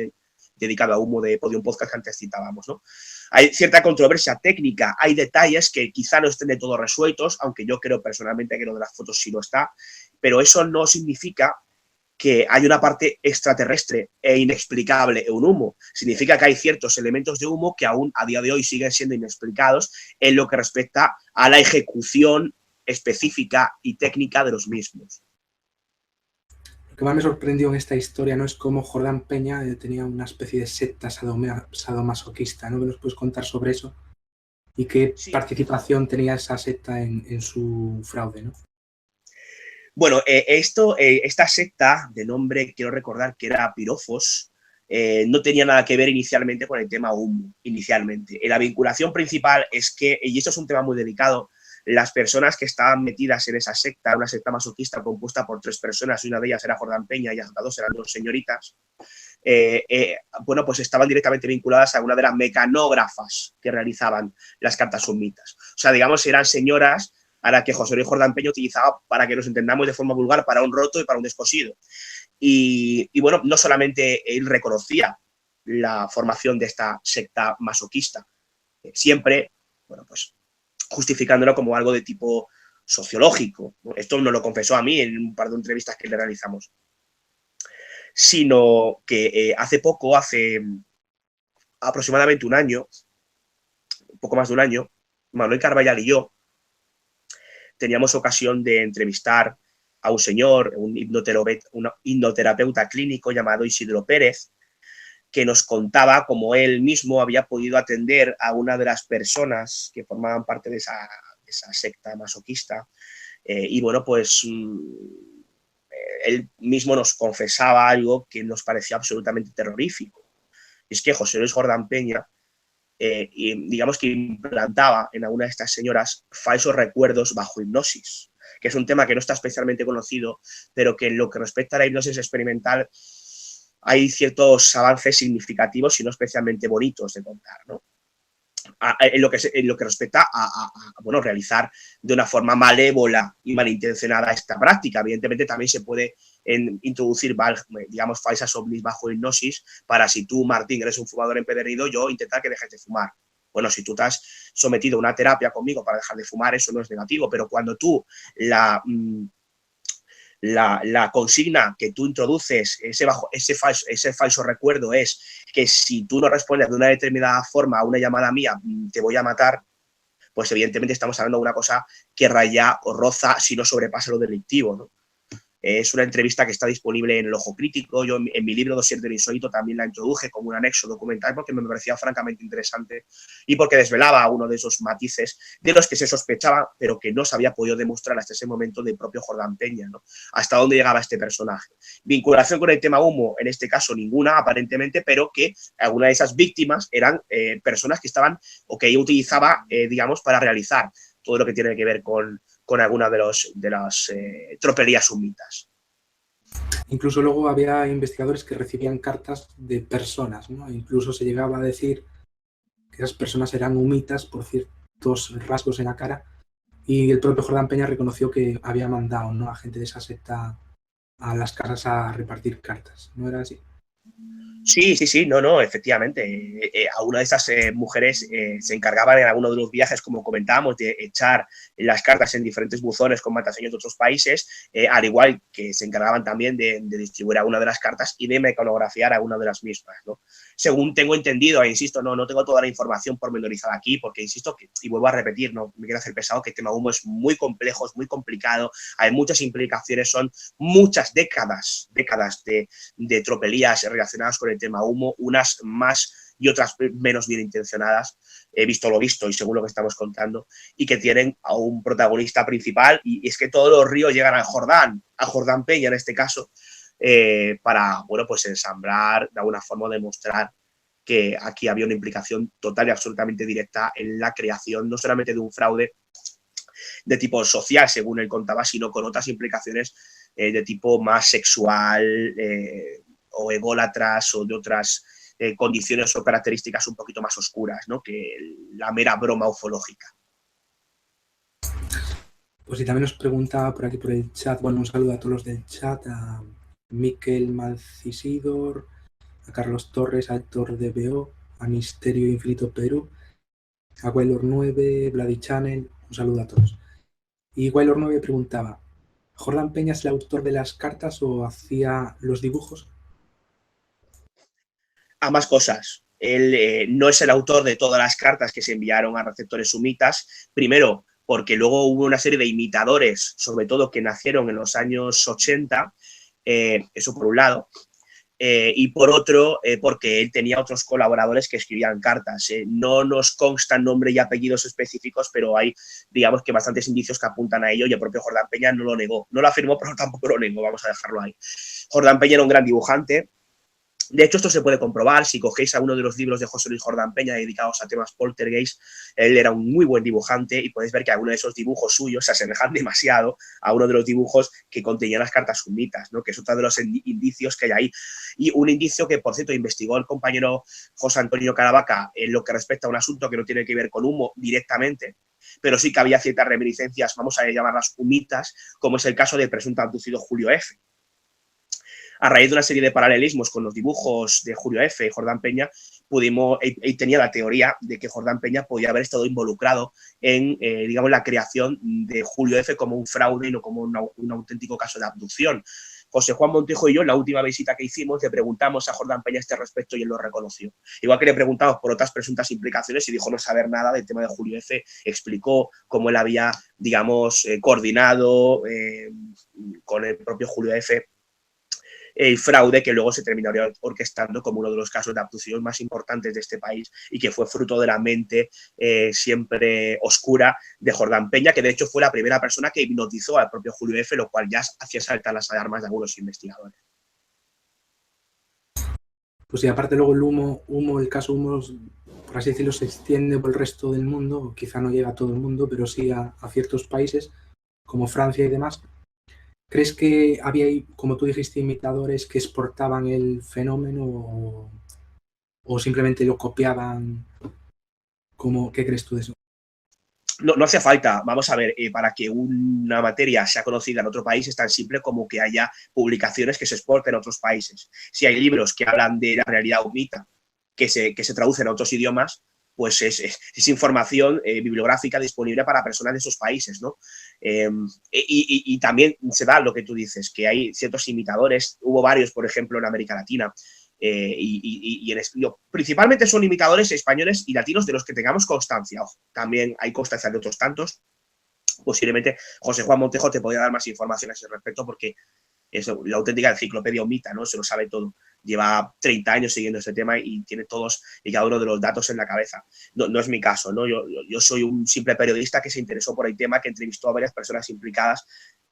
dedicado a Humo de Podium Podcast que antes citábamos, ¿no? Hay cierta controversia técnica, hay detalles que quizá no estén de todo resueltos, aunque yo creo personalmente que lo de las fotos sí lo está, pero eso no significa que hay una parte extraterrestre e inexplicable en un humo. Significa que hay ciertos elementos de humo que aún a día de hoy siguen siendo inexplicados en lo que respecta a la ejecución específica y técnica de los mismos. Lo que más me sorprendió en esta historia, ¿no?, es cómo Jordán Peña tenía una especie de secta sadomasoquista, ¿no? ¿Qué nos puedes contar sobre eso? ¿Y qué participación tenía esa secta en su fraude, ¿no? Bueno, esta secta de nombre, quiero recordar que era Pirofos, no tenía nada que ver inicialmente con el tema humo, inicialmente. La vinculación principal es que, y esto es un tema muy delicado, las personas que estaban metidas en esa secta, una secta masoquista compuesta por 3 personas, y una de ellas era Jordán Peña y las otras 2 eran 2 señoritas, bueno, pues estaban directamente vinculadas a una de las mecanógrafas que realizaban las cartas humitas. O sea, digamos, eran señoras a la que José Luis Jordán Peña utilizaba, para que nos entendamos de forma vulgar, para un roto y para un descosido. Y bueno, no solamente él reconocía la formación de esta secta masoquista, siempre, bueno, pues justificándolo como algo de tipo sociológico. Esto nos lo confesó a mí en un par de entrevistas que le realizamos. Sino que hace poco, hace aproximadamente un año, un poco más de un año, Manuel Carballal y yo teníamos ocasión de entrevistar a un señor, un hipnoterapeuta clínico llamado Isidro Pérez, que nos contaba cómo él mismo había podido atender a una de las personas que formaban parte de esa secta masoquista, Y bueno, pues él mismo nos confesaba algo que nos parecía absolutamente terrorífico. Es que José Luis Jordán Peña, y digamos que implantaba en alguna de estas señoras falsos recuerdos bajo hipnosis, que es un tema que no está especialmente conocido, pero que en lo que respecta a la hipnosis experimental hay ciertos avances significativos y no especialmente bonitos de contar, ¿no? En lo que respecta a bueno, realizar de una forma malévola y malintencionada esta práctica. Evidentemente también se puede introducir, digamos, falsas ovnis bajo hipnosis para, si tú, Martín, eres un fumador empedernido, yo intentar que dejes de fumar. Bueno, si tú te has sometido a una terapia conmigo para dejar de fumar, eso no es negativo, pero cuando tú la consigna que tú introduces, ese falso recuerdo, es que si tú no respondes de una determinada forma a una llamada mía, te voy a matar, pues evidentemente estamos hablando de una cosa que raya o roza, si no sobrepasa lo delictivo, ¿no? Es una entrevista que está disponible en El Ojo Crítico. Yo en mi libro Dossier del Insólito también la introduje como un anexo documental porque me parecía francamente interesante y porque desvelaba uno de esos matices de los que se sospechaba, pero que no se había podido demostrar hasta ese momento del propio Jordán Peña, ¿no? Hasta dónde llegaba este personaje. Vinculación con el tema humo, en este caso ninguna, aparentemente, pero que algunas de esas víctimas eran personas que estaban o que utilizaba, digamos, para realizar todo lo que tiene que ver con alguna de las tropelías humitas. Incluso luego había investigadores que recibían cartas de personas, ¿no? Incluso se llegaba a decir que esas personas eran humitas por ciertos rasgos en la cara, y el propio Jordán Peña reconoció que había mandado, ¿no?, a gente de esa secta a las casas a repartir cartas. ¿No era así? Sí, no, efectivamente. A una de esas mujeres se encargaban en alguno de los viajes, como comentábamos, de echar las cartas en diferentes buzones con matasellos de otros países, al igual que se encargaban también de distribuir alguna de las cartas y de mecanografiar alguna de las mismas, ¿no? Según tengo entendido, e insisto, no tengo toda la información pormenorizada aquí, porque insisto, y vuelvo a repetir, no me quiero hacer pesado, que el tema humo es muy complejo, es muy complicado, hay muchas implicaciones, son muchas décadas de tropelías relacionadas con el tema humo, unas más y otras menos bien intencionadas, he visto lo visto y según lo que estamos contando, y que tienen a un protagonista principal, y es que todos los ríos llegan a Jordán Peña en este caso, para, bueno, pues ensamblar, de alguna forma demostrar que aquí había una implicación total y absolutamente directa en la creación, no solamente de un fraude de tipo social, según él contaba, sino con otras implicaciones de tipo más sexual, o ególatras, o de otras condiciones o características un poquito más oscuras, ¿no?, que la mera broma ufológica. Pues sí, también nos pregunta por aquí por el chat, bueno, un saludo a todos los del chat, a Miquel Malcisidor, a Carlos Torres, a Héctor DBO, a Misterio Infinito Perú, a Wailor 9, Vladi Channel, un saludo a todos. Y Wailor 9 preguntaba, ¿Jordán Peña es el autor de las cartas o hacía los dibujos? Ambas cosas. Él no es el autor de todas las cartas que se enviaron a receptores sumitas, primero porque luego hubo una serie de imitadores, sobre todo que nacieron en los años 80, eso por un lado, y por otro, porque él tenía otros colaboradores que escribían cartas. No nos constan nombre y apellidos específicos, pero hay, digamos, que bastantes indicios que apuntan a ello, y el propio Jordán Peña no lo negó. No lo afirmó, pero tampoco lo negó, vamos a dejarlo ahí. Jordán Peña era un gran dibujante. De hecho, esto se puede comprobar si cogéis alguno de los libros de José Luis Jordán Peña dedicados a temas poltergeist. Él era un muy buen dibujante y podéis ver que algunos de esos dibujos suyos se asemejan demasiado a uno de los dibujos que contenían las cartas sumitas, ¿no?, que es otro de los indicios que hay ahí. Y un indicio que, por cierto, investigó el compañero José Antonio Caravaca en lo que respecta a un asunto que no tiene que ver con humo directamente, pero sí que había ciertas reminiscencias, vamos a llamarlas humitas, como es el caso del presunto abducido Julio F. A raíz de una serie de paralelismos con los dibujos de Julio F. y Jordán Peña, él tenía la teoría de que Jordán Peña podía haber estado involucrado en, digamos, la creación de Julio F. como un fraude y no como un auténtico caso de abducción. José Juan Montejo y yo, en la última visita que hicimos, le preguntamos a Jordán Peña a este respecto y él lo reconoció. Igual que le preguntamos por otras presuntas implicaciones y dijo no saber nada del tema de Julio F., explicó cómo él había, digamos, coordinado con el propio Julio F., el fraude que luego se terminaría orquestando como uno de los casos de abducción más importantes de este país y que fue fruto de la mente siempre oscura de Jordán Peña, que de hecho fue la primera persona que hipnotizó al propio Julio F., lo cual ya hacía saltar las alarmas de algunos investigadores. Pues y aparte luego el caso Humo, por así decirlo, se extiende por el resto del mundo, quizá no llega a todo el mundo, pero sí a ciertos países como Francia y demás. ¿Crees que había, como tú dijiste, imitadores que exportaban el fenómeno o simplemente lo copiaban? ¿Qué crees tú de eso? No hace falta, vamos a ver, para que una materia sea conocida en otro país es tan simple como que haya publicaciones que se exporten a otros países. Si hay libros que hablan de la realidad humita que se traducen a otros idiomas, pues es información bibliográfica disponible para personas de esos países, ¿no? Y también se da lo que tú dices, que hay ciertos imitadores, hubo varios, por ejemplo, en América Latina, principalmente son imitadores españoles y latinos de los que tengamos constancia. Ojo, también hay constancia de otros tantos. Posiblemente José Juan Montejo te podría dar más información a ese respecto porque es la auténtica enciclopedia humita, ¿no? Se lo sabe todo. Lleva 30 años siguiendo este tema y tiene todos y cada uno de los datos en la cabeza. No es mi caso, ¿no? Yo soy un simple periodista que se interesó por el tema, que entrevistó a varias personas implicadas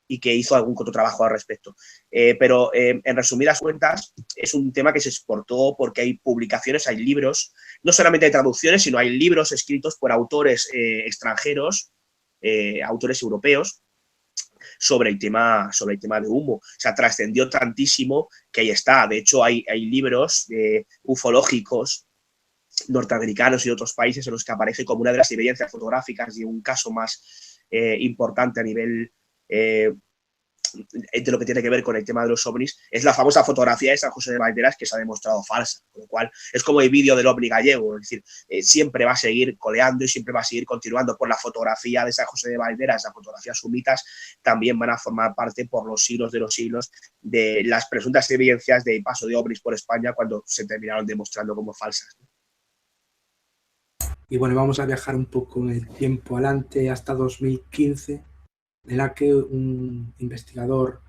y que hizo algún otro trabajo al respecto. Pero en resumidas cuentas, es un tema que se exportó porque hay publicaciones, hay libros, no solamente hay traducciones, sino hay libros escritos por autores extranjeros, autores europeos, sobre el tema de Humo. O sea, trascendió tantísimo que ahí está. De hecho, hay libros ufológicos norteamericanos y otros países en los que aparece como una de las evidencias fotográficas y un caso más importante a nivel de lo que tiene que ver con el tema de los ovnis, es la famosa fotografía de San José de Valderas que se ha demostrado falsa, con lo cual es como el vídeo del ovni gallego, es decir, siempre va a seguir coleando y siempre va a seguir continuando por la fotografía de San José de Valderas, las fotografías sumitas también van a formar parte por los siglos de los siglos de las presuntas evidencias del paso de ovnis por España cuando se terminaron demostrando como falsas. Y bueno, vamos a viajar un poco en el tiempo adelante hasta 2015, en la que un investigador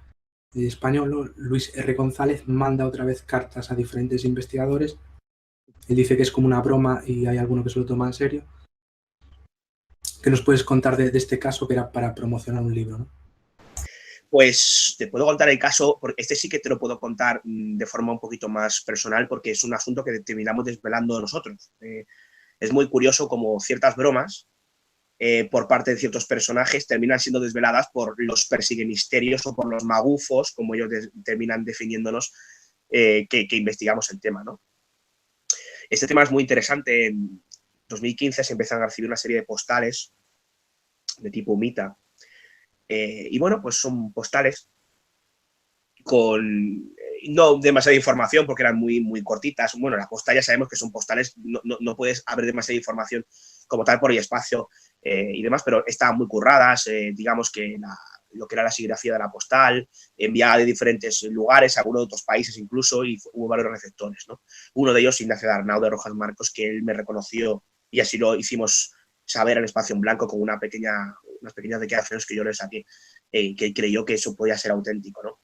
español, Luis R. González, manda otra vez cartas a diferentes investigadores. Él dice que es como una broma y hay alguno que se lo toma en serio. ¿Qué nos puedes contar de este caso que era para promocionar un libro, ¿no? Pues te puedo contar el caso, porque este sí que te lo puedo contar de forma un poquito más personal porque es un asunto que terminamos desvelando nosotros. Es muy curioso como ciertas bromas por parte de ciertos personajes terminan siendo desveladas por los persiguemisterios o por los magufos, como ellos terminan definiéndonos, que investigamos el tema, ¿no? Este tema es muy interesante. En 2015 se empiezan a recibir una serie de postales de tipo humita. Y bueno, pues son postales con no demasiada información porque eran muy, muy cortitas. Bueno, las postales ya sabemos que son postales, no puedes abrir demasiada información como tal por el espacio y demás, pero estaban muy curradas, digamos que lo que era la serigrafía de la postal, enviada de diferentes lugares, algunos de otros países incluso, y hubo varios receptores, ¿no? Uno de ellos, Ignacio de Arnau de Rojas Marcos, que él me reconoció y así lo hicimos saber al espacio en blanco con unas pequeñas declaraciones que yo le saqué, que creyó que eso podía ser auténtico, ¿no?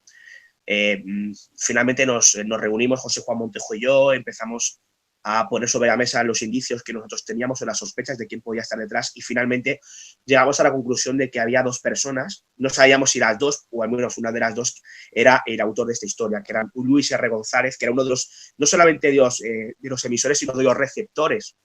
Finalmente nos reunimos José Juan Montejo y yo, empezamos a poner sobre la mesa los indicios que nosotros teníamos o las sospechas de quién podía estar detrás y finalmente llegamos a la conclusión de que había dos personas, no sabíamos si las dos o al menos una de las dos era el autor de esta historia, que eran Luis R. González, que era uno de los, no solamente de los emisores, sino de los receptores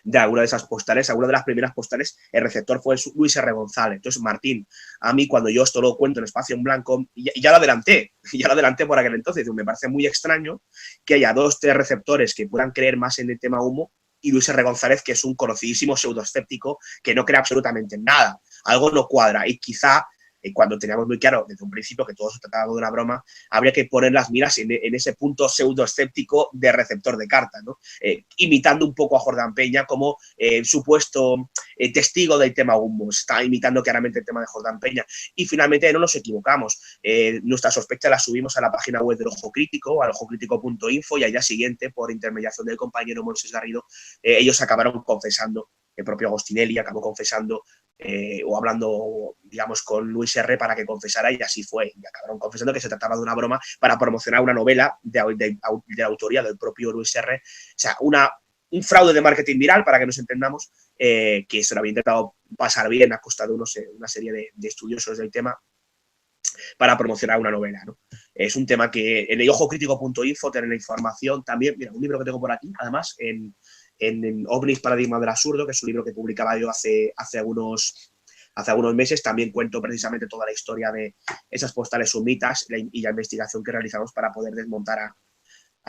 de alguna de esas postales, alguna de las primeras postales, el receptor fue Luis R. González. Entonces, Martín, a mí cuando yo esto lo cuento en espacio en blanco, y ya lo adelanté por aquel entonces, me parece muy extraño que haya 2 o 3 receptores que puedan creer más en el tema humo y Luis R. González, que es un conocidísimo pseudoescéptico que no cree absolutamente en nada. Algo no cuadra y quizá cuando teníamos muy claro desde un principio que todo se trataba de una broma, habría que poner las miras en ese punto pseudoescéptico de receptor de cartas, ¿no? Imitando un poco a Jordán Peña como supuesto testigo del tema humo. Se está imitando claramente el tema de Jordán Peña. Y finalmente no nos equivocamos. Nuestra sospecha la subimos a la página web del Ojo Crítico, al ojocrítico.info, y al día siguiente, por intermediación del compañero Moisés Garrido, ellos acabaron confesando, el propio Agostinelli acabó confesando o hablando, digamos, con Luis R. para que confesara, y así fue. Y acabaron confesando que se trataba de una broma para promocionar una novela de autoría del propio Luis R. O sea, un fraude de marketing viral, para que nos entendamos, que se lo había intentado pasar bien a costa de una serie de estudiosos del tema para promocionar una novela, ¿no? Es un tema que en el ojocrítico.info tienen la información también. Mira, un libro que tengo por aquí, además, en OVNIs, Paradigma del Absurdo, que es un libro que publicaba yo hace algunos meses. También cuento precisamente toda la historia de esas postales sumitas y la investigación que realizamos para poder desmontar a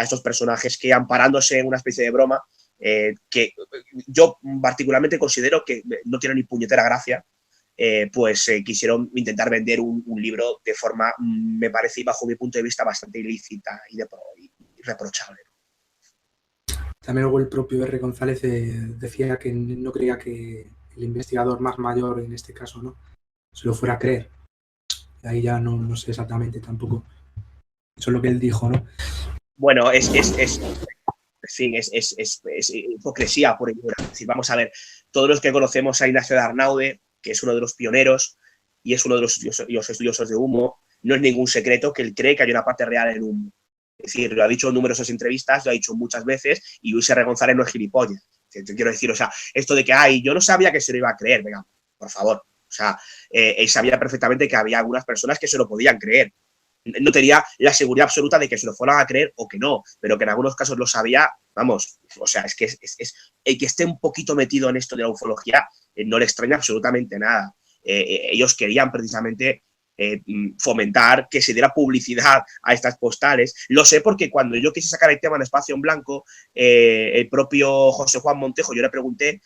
estos personajes que, amparándose en una especie de broma, que yo particularmente considero que no tiene ni puñetera gracia, quisieron intentar vender un libro de forma, me parece, bajo mi punto de vista, bastante ilícita y reprochable. También luego el propio R. González decía que no creía que el investigador más mayor, en este caso, ¿no?, se lo fuera a creer. Ahí ya no sé exactamente tampoco. Eso es lo que él dijo, ¿no? Bueno, es hipocresía por ello. Es decir, vamos a ver, todos los que conocemos a Ignacio de Arnaude, que es uno de los pioneros y es uno de los estudiosos de humo, no es ningún secreto que él cree que hay una parte real en humo. Es decir, lo ha dicho en numerosas entrevistas, lo ha dicho muchas veces, y Luis R. González no es gilipollas. Te quiero decir, o sea, esto de que, yo no sabía que se lo iba a creer, venga, por favor. O sea, él sabía perfectamente que había algunas personas que se lo podían creer. No tenía la seguridad absoluta de que se lo fueran a creer o que no, pero que en algunos casos lo sabía, vamos, o sea, es que el que esté un poquito metido en esto de la ufología no le extraña absolutamente nada. Ellos querían precisamente fomentar que se diera publicidad a estas postales. Lo sé porque cuando yo quise sacar el tema en Espacio en Blanco, el propio José Juan Montejo, yo le pregunté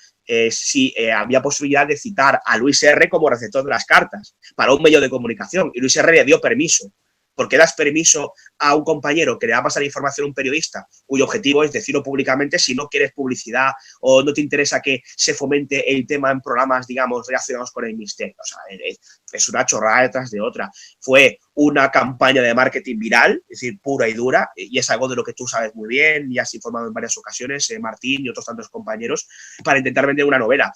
si había posibilidad de citar a Luis R. como receptor de las cartas para un medio de comunicación, y Luis R. le dio permiso. ¿Por qué das permiso a un compañero que le va a pasar información a un periodista cuyo objetivo es decirlo públicamente si no quieres publicidad o no te interesa que se fomente el tema en programas, digamos, relacionados con el misterio? O sea, es una chorrada detrás de otra. Fue una campaña de marketing viral, es decir, pura y dura, y es algo de lo que tú sabes muy bien y has informado en varias ocasiones, Martín y otros tantos compañeros, para intentar vender una novela.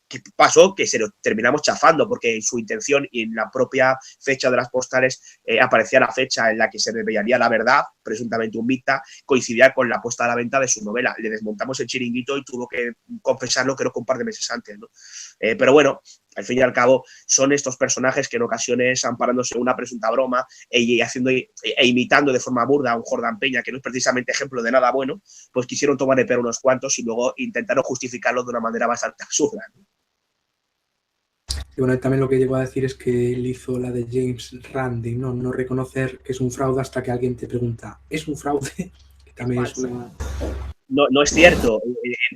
¿Qué pasó? Que se lo terminamos chafando, porque en su intención y en la propia fecha de las postales aparecía la fecha en la que se revelaría la verdad, presuntamente un mita, coincidía con la puesta a la venta de su novela. Le desmontamos el chiringuito y tuvo que confesarlo, creo que un par de meses antes, ¿no? Pero bueno, al fin y al cabo, son estos personajes que en ocasiones, amparándose en una presunta broma e imitando de forma burda a un Jordán Peña, que no es precisamente ejemplo de nada bueno, pues quisieron tomar de pelo unos cuantos y luego intentaron justificarlo de una manera bastante absurda, ¿no? Y bueno, también lo que llegó a decir es que él hizo la de James Randi, no reconocer que es un fraude hasta que alguien te pregunta, ¿es un fraude? Que también es una... No es cierto.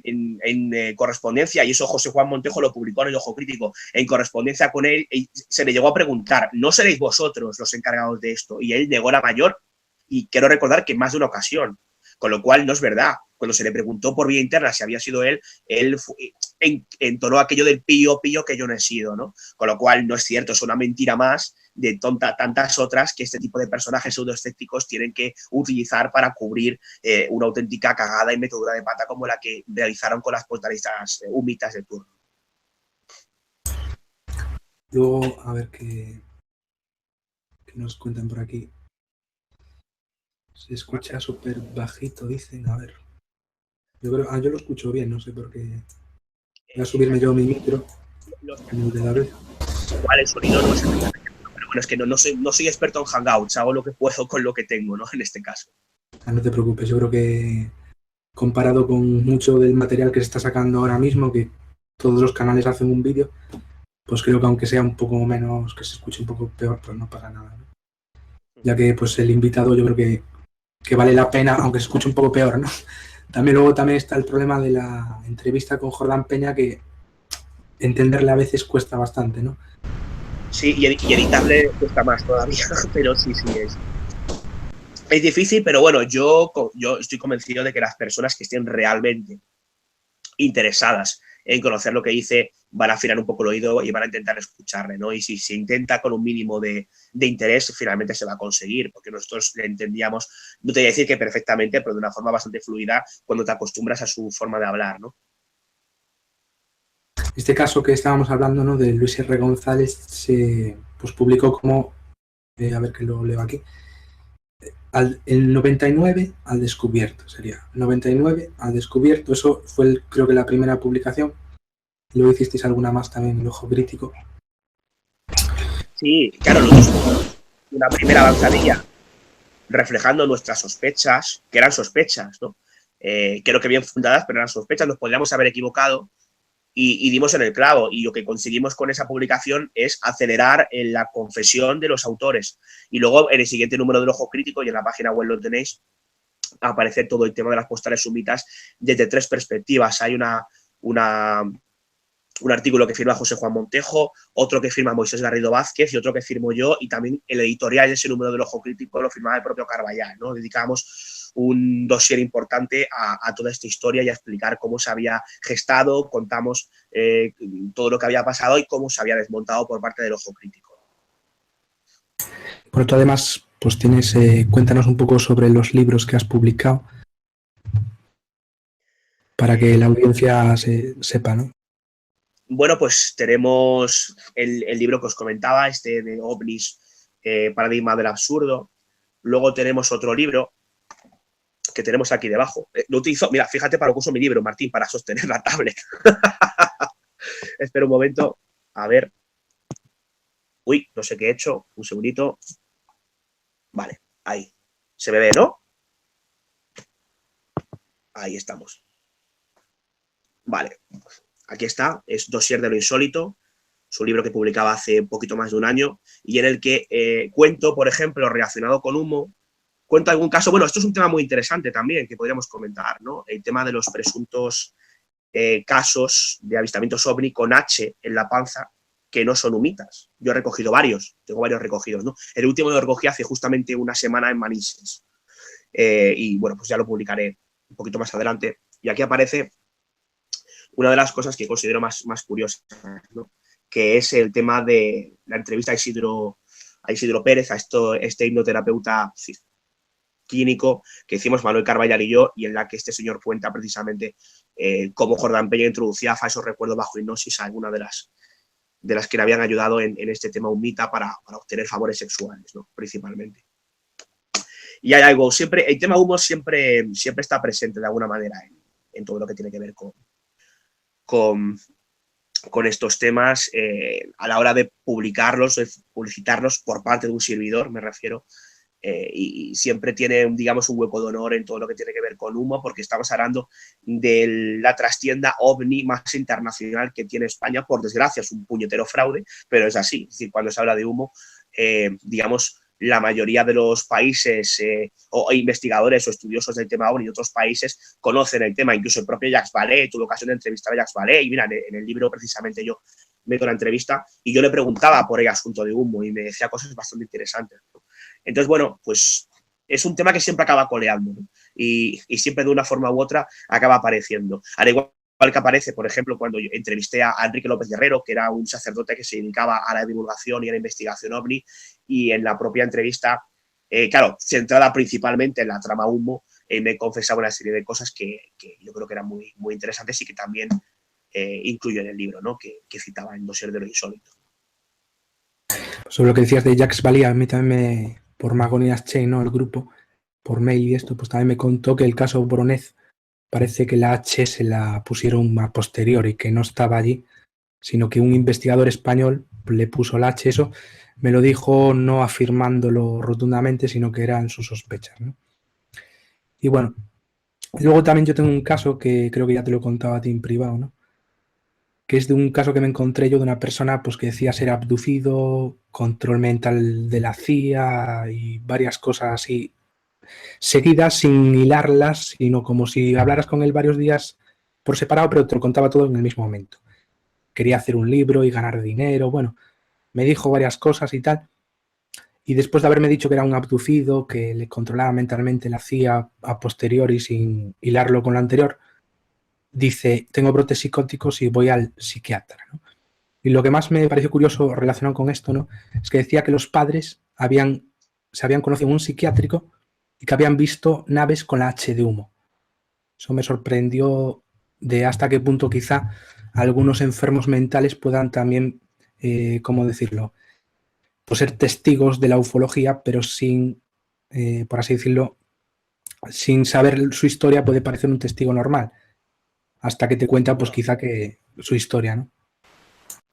En correspondencia, y eso José Juan Montejo lo publicó en el Ojo Crítico, en correspondencia con él, se le llegó a preguntar, ¿no seréis vosotros los encargados de esto? Y él negó la mayor, y quiero recordar que en más de una ocasión, con lo cual no es verdad. Cuando se le preguntó por vía interna si había sido él entonó aquello del pillo que yo no he sido, ¿no? Con lo cual no es cierto, es una mentira más de tantas otras que este tipo de personajes pseudoescépticos tienen que utilizar para cubrir una auténtica cagada y metedura de pata como la que realizaron con las portalistas humitas de turno. Luego, a ver qué nos cuentan por aquí. Se escucha súper bajito, dicen, a ver. Yo creo, yo lo escucho bien, no sé por qué. Voy a subirme yo mi micro. Igual el sonido no es exactamente, pero bueno, es que no soy experto en Hangouts, hago lo que puedo con lo que tengo, ¿no? En este caso. No te preocupes, yo creo que comparado con mucho del material que se está sacando ahora mismo, que todos los canales hacen un vídeo, pues creo que aunque sea un poco menos, que se escuche un poco peor, pues no pasa nada, ¿no? Ya que pues el invitado yo creo que vale la pena, aunque se escuche un poco peor, ¿no? También está el problema de la entrevista con Jordán Peña, que entenderle a veces cuesta bastante, ¿no? Sí, y editarle cuesta más todavía, pero sí es difícil, pero bueno, yo estoy convencido de que las personas que estén realmente interesadas en conocer lo que dice van a afinar un poco el oído y van a intentar escucharle, ¿no? Y si se intenta con un mínimo de interés, finalmente se va a conseguir, porque nosotros le entendíamos, no te voy a decir que perfectamente, pero de una forma bastante fluida cuando te acostumbras a su forma de hablar, ¿no? Este caso que estábamos hablando, ¿no?, de Luis R. González, se pues, publicó como, a ver que lo leo aquí, el 99 al descubierto, sería 99 al descubierto. Eso fue, creo que la primera publicación. Luego hicisteis alguna más también, El Ojo Crítico. Sí, claro, nosotros una primera avanzadilla reflejando nuestras sospechas, que eran sospechas, ¿no? Creo que bien fundadas, pero eran sospechas, nos podríamos haber equivocado y dimos en el clavo. Y lo que conseguimos con esa publicación es acelerar en la confesión de los autores. Y luego en el siguiente número del Ojo Crítico, y en la página web lo tenéis, aparece todo el tema de las postales sumitas desde 3 perspectivas. Hay un artículo que firma José Juan Montejo, otro que firma Moisés Garrido Vázquez y otro que firmo yo, y también el editorial de ese número del Ojo Crítico lo firmaba el propio Carballal, ¿no? Dedicamos un dossier importante a toda esta historia y a explicar cómo se había gestado, contamos todo lo que había pasado y cómo se había desmontado por parte del Ojo Crítico. Por otro, además, pues tienes, cuéntanos un poco sobre los libros que has publicado para que la audiencia sepa, ¿no? Bueno, pues tenemos el libro que os comentaba, este de OVNIs, Paradigma del Absurdo. Luego tenemos otro libro que tenemos aquí debajo. Lo utilizo, mira, fíjate para lo que uso mi libro, Martín, para sostener la tablet. Espera un momento, a ver. Uy, no sé qué he hecho, un segundito. Vale, ahí. Se me ve, ¿no? Ahí estamos. Vale. Aquí está, es Dossier de lo Insólito, es un libro que publicaba hace un poquito más de un año y en el que cuento, por ejemplo, relacionado con humo, cuento algún caso. Bueno, esto es un tema muy interesante también que podríamos comentar, ¿no? El tema de los presuntos casos de avistamientos ovni con H en la panza que no son humitas. Yo he recogido varios, tengo varios recogidos, ¿no? El último lo recogí hace justamente una semana en Manises. Y bueno, pues ya lo publicaré un poquito más adelante. Y aquí aparece una de las cosas que considero más curiosas, ¿no? Que es el tema de la entrevista a Isidro Pérez, a este hipnoterapeuta clínico que hicimos Manuel Carballal y yo, y en la que este señor cuenta precisamente cómo Jordán Peña introducía falsos recuerdos bajo hipnosis a alguna de las que le habían ayudado en este tema humita para obtener favores sexuales, ¿no? Principalmente. Y hay algo, siempre, el tema humo siempre está presente de alguna manera en todo lo que tiene que ver con estos temas a la hora de publicarlos, de publicitarlos por parte de un servidor, me refiero, y siempre tiene, digamos, un hueco de honor en todo lo que tiene que ver con humo, porque estamos hablando de la trastienda ovni más internacional que tiene España. Por desgracia, es un puñetero fraude, pero es así. Es decir, cuando se habla de humo, digamos, la mayoría de los países o investigadores o estudiosos del tema ovni de otros países conocen el tema. Incluso el propio Jacques Vallée, tuve ocasión de entrevistar a Jacques Vallée, y mira, en el libro precisamente yo meto una entrevista y yo le preguntaba por el asunto de humo y me decía cosas bastante interesantes, ¿no? Entonces, bueno, pues es un tema que siempre acaba coleando, ¿no? Y siempre de una forma u otra acaba apareciendo. Al igual que aparece, por ejemplo, cuando yo entrevisté a Enrique López Guerrero, que era un sacerdote que se dedicaba a la divulgación y a la investigación ovni, y en la propia entrevista, claro, centrada principalmente en la trama humo, me confesaba una serie de cosas que yo creo que eran muy interesantes y que también incluyo en el libro, ¿no? que citaba en Dossier de lo Insólito. Sobre lo que decías de Jacques Vallée, a mí también por Magonias Chain, ¿no?, el grupo, por mail y esto, pues también me contó que el caso Boronez parece que la H se la pusieron a posteriori, que no estaba allí, sino que un investigador español le puso la H. Eso me lo dijo no afirmándolo rotundamente, sino que eran sus sospechas, ¿no? Y bueno, luego también yo tengo un caso que creo que ya te lo he contado a ti en privado, ¿no?, que es de un caso que me encontré yo de una persona pues que decía ser abducido, control mental de la CIA y varias cosas así seguidas, sin hilarlas, sino como si hablaras con él varios días por separado, pero te lo contaba todo en el mismo momento. Quería hacer un libro y ganar dinero, bueno, me dijo varias cosas y tal. Y después de haberme dicho que era un abducido, que le controlaba mentalmente la CIA a posteriori sin hilarlo con lo anterior, dice, tengo brotes psicóticos y voy al psiquiatra, ¿no? Y lo que más me pareció curioso relacionado con esto, ¿no?, es que decía que los padres se habían conocido en un psiquiátrico y que habían visto naves con la H de humo. Eso me sorprendió de hasta qué punto quizá algunos enfermos mentales puedan también, ¿cómo decirlo?, pues ser testigos de la ufología, pero sin, por así decirlo, sin saber su historia puede parecer un testigo normal, hasta que te cuenta pues quizá que su historia, ¿no?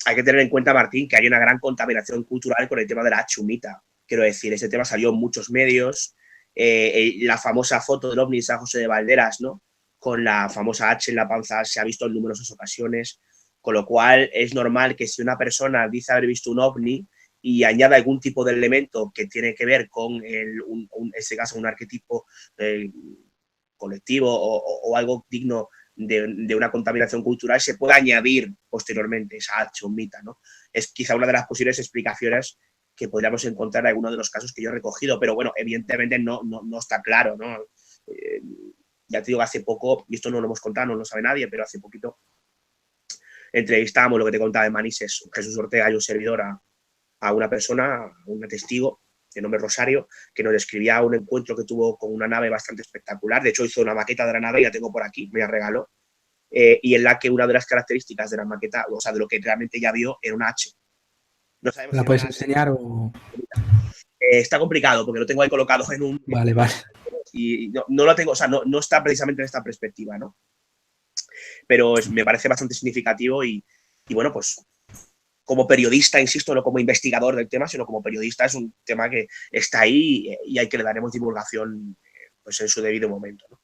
Hay que tener en cuenta, Martín, que hay una gran contaminación cultural con el tema de la chumita. Quiero decir, ese tema salió en muchos medios, la famosa foto del ovni de San José de Valderas, ¿no?, con la famosa H en la panza, se ha visto en numerosas ocasiones, con lo cual es normal que si una persona dice haber visto un ovni y añade algún tipo de elemento que tiene que ver con, en este caso, un arquetipo colectivo o algo digno de una contaminación cultural, se puede añadir posteriormente esa H, un mita, ¿no? Es quizá una de las posibles explicaciones que podríamos encontrar en algunos de los casos que yo he recogido, pero bueno, evidentemente no está claro, ¿no? Ya te digo, hace poco, y esto no lo hemos contado, no lo sabe nadie, pero hace poquito entrevistábamos, lo que te contaba de Manises, Jesús Ortega y un servidor, a una persona, a un testigo de nombre Rosario, que nos describía un encuentro que tuvo con una nave bastante espectacular. De hecho, hizo una maqueta de la nave, la tengo por aquí, me la regaló, y en la que una de las características de la maqueta, o sea, de lo que realmente ya vio, era una H. No sabemos ¿La si puedes enseñar o...? Está complicado, porque lo tengo ahí colocado en un... Vale. Y no lo tengo, o sea, no está precisamente en esta perspectiva, ¿no? Pero me parece bastante significativo y bueno, pues como periodista, insisto, no como investigador del tema, sino como periodista, es un tema que está ahí y hay que le daremos divulgación pues en su debido momento, ¿no?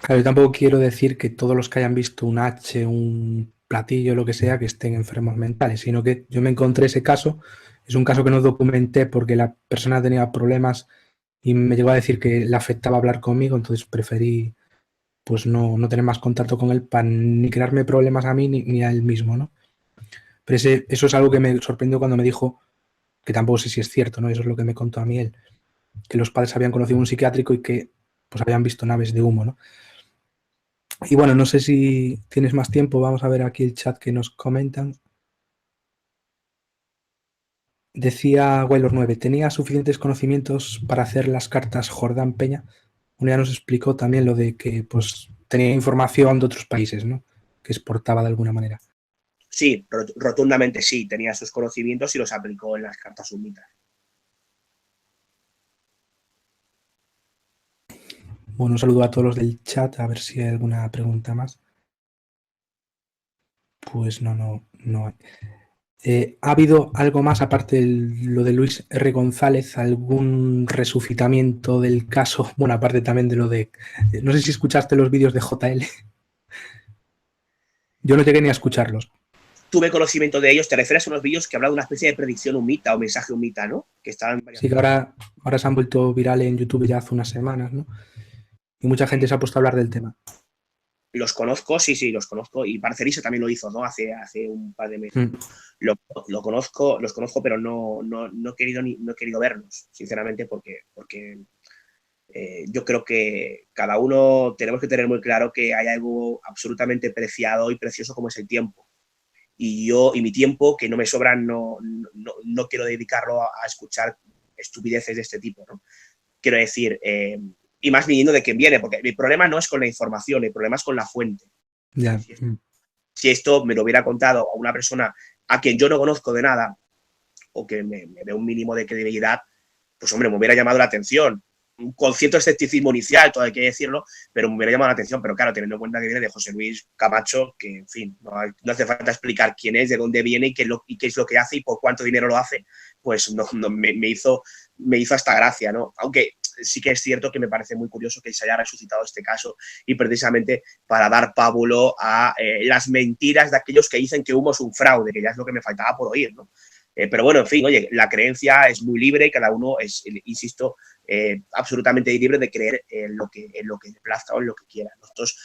Claro, yo tampoco quiero decir que todos los que hayan visto un H, un platillo, lo que sea, que estén enfermos mentales, sino que yo me encontré ese caso, es un caso que no documenté porque la persona tenía problemas y me llegó a decir que le afectaba hablar conmigo, entonces preferí pues no tener más contacto con él para ni crearme problemas a mí ni a él mismo, ¿no? Pero eso es algo que me sorprendió cuando me dijo, que tampoco sé si es cierto, ¿no? Eso es lo que me contó a mí él, que los padres habían conocido a un psiquiátrico y que pues habían visto naves de humo, ¿no? Y bueno, no sé si tienes más tiempo, vamos a ver aquí el chat que nos comentan. Decía Waylor 9, tenía suficientes conocimientos para hacer las cartas Jordán Peña. Uno ya nos explicó también lo de que pues tenía información de otros países, ¿no?, que exportaba de alguna manera. Sí, rotundamente sí, tenía sus conocimientos y los aplicó en las cartas sumitas. Bueno, un saludo a todos los del chat, a ver si hay alguna pregunta más. Pues no hay. ¿Ha habido algo más, aparte de lo de Luis R. González, algún resucitamiento del caso? Bueno, aparte también de lo de... No sé si escuchaste los vídeos de JL. Yo no llegué ni a escucharlos. Tuve conocimiento de ellos. Te refieres a unos vídeos que hablan de una especie de predicción humita o mensaje humita, ¿no? Que estaban... Sí, que ahora se han vuelto virales en YouTube ya hace unas semanas, ¿no? Y mucha gente se ha puesto a hablar del tema. Los conozco, sí, los conozco. Y Parcerisa también lo hizo, ¿no? Hace un par de meses. Los conozco, pero no he querido verlos, sinceramente, porque yo creo que cada uno tenemos que tener muy claro que hay algo absolutamente preciado y precioso como es el tiempo. Y mi tiempo, que no me sobra, no quiero dedicarlo a escuchar estupideces de este tipo, ¿no? Quiero decir, y más viniendo de quien viene, porque mi problema no es con la información, el problema es con la fuente. Ya. Si esto me lo hubiera contado a una persona a quien yo no conozco de nada, o que me dé un mínimo de credibilidad, pues hombre, me hubiera llamado la atención. Con cierto escepticismo inicial, todo hay que decirlo, pero me hubiera llamado la atención. Pero claro, teniendo en cuenta que viene de José Luis Camacho, que en fin, no hace falta explicar quién es, de dónde viene y qué es lo que hace y por cuánto dinero lo hace, pues me hizo hasta gracia, ¿no? Aunque sí que es cierto que me parece muy curioso que se haya resucitado este caso y precisamente para dar pábulo a las mentiras de aquellos que dicen que Humo es un fraude, que ya es lo que me faltaba por oír, ¿no? Pero bueno, en fin, oye, la creencia es muy libre y cada uno es, insisto, absolutamente libre de creer en lo que le plazca o en lo que quiera. Nosotros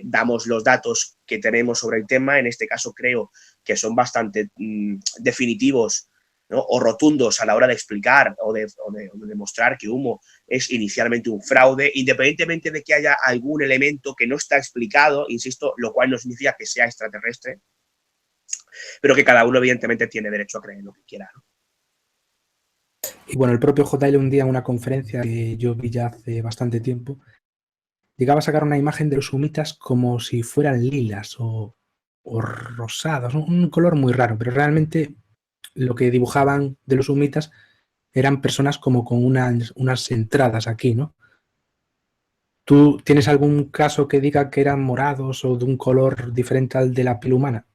damos los datos que tenemos sobre el tema, en este caso creo que son bastante definitivos, ¿no?, o rotundos a la hora de explicar o de demostrar que Humo es inicialmente un fraude, independientemente de que haya algún elemento que no está explicado, insisto, lo cual no significa que sea extraterrestre, pero que cada uno evidentemente tiene derecho a creer lo que quiera, ¿no? Y bueno, el propio JL un día en una conferencia que yo vi ya hace bastante tiempo, llegaba a sacar una imagen de los humitas como si fueran lilas o rosados, un color muy raro, pero realmente lo que dibujaban de los humitas eran personas como con unas entradas aquí, ¿no? ¿Tú tienes algún caso que diga que eran morados o de un color diferente al de la piel humana?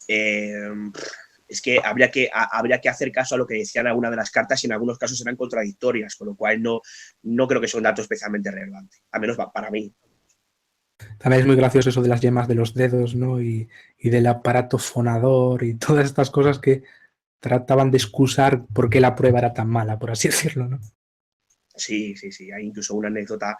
Es que habría que hacer caso a lo que decían algunas de las cartas y en algunos casos eran contradictorias, con lo cual no creo que sea un dato especialmente relevante, al menos para mí. También es muy gracioso eso de las yemas de los dedos, ¿no? Y del aparato fonador y todas estas cosas que trataban de excusar por qué la prueba era tan mala, por así decirlo, ¿no? Sí. Hay incluso una anécdota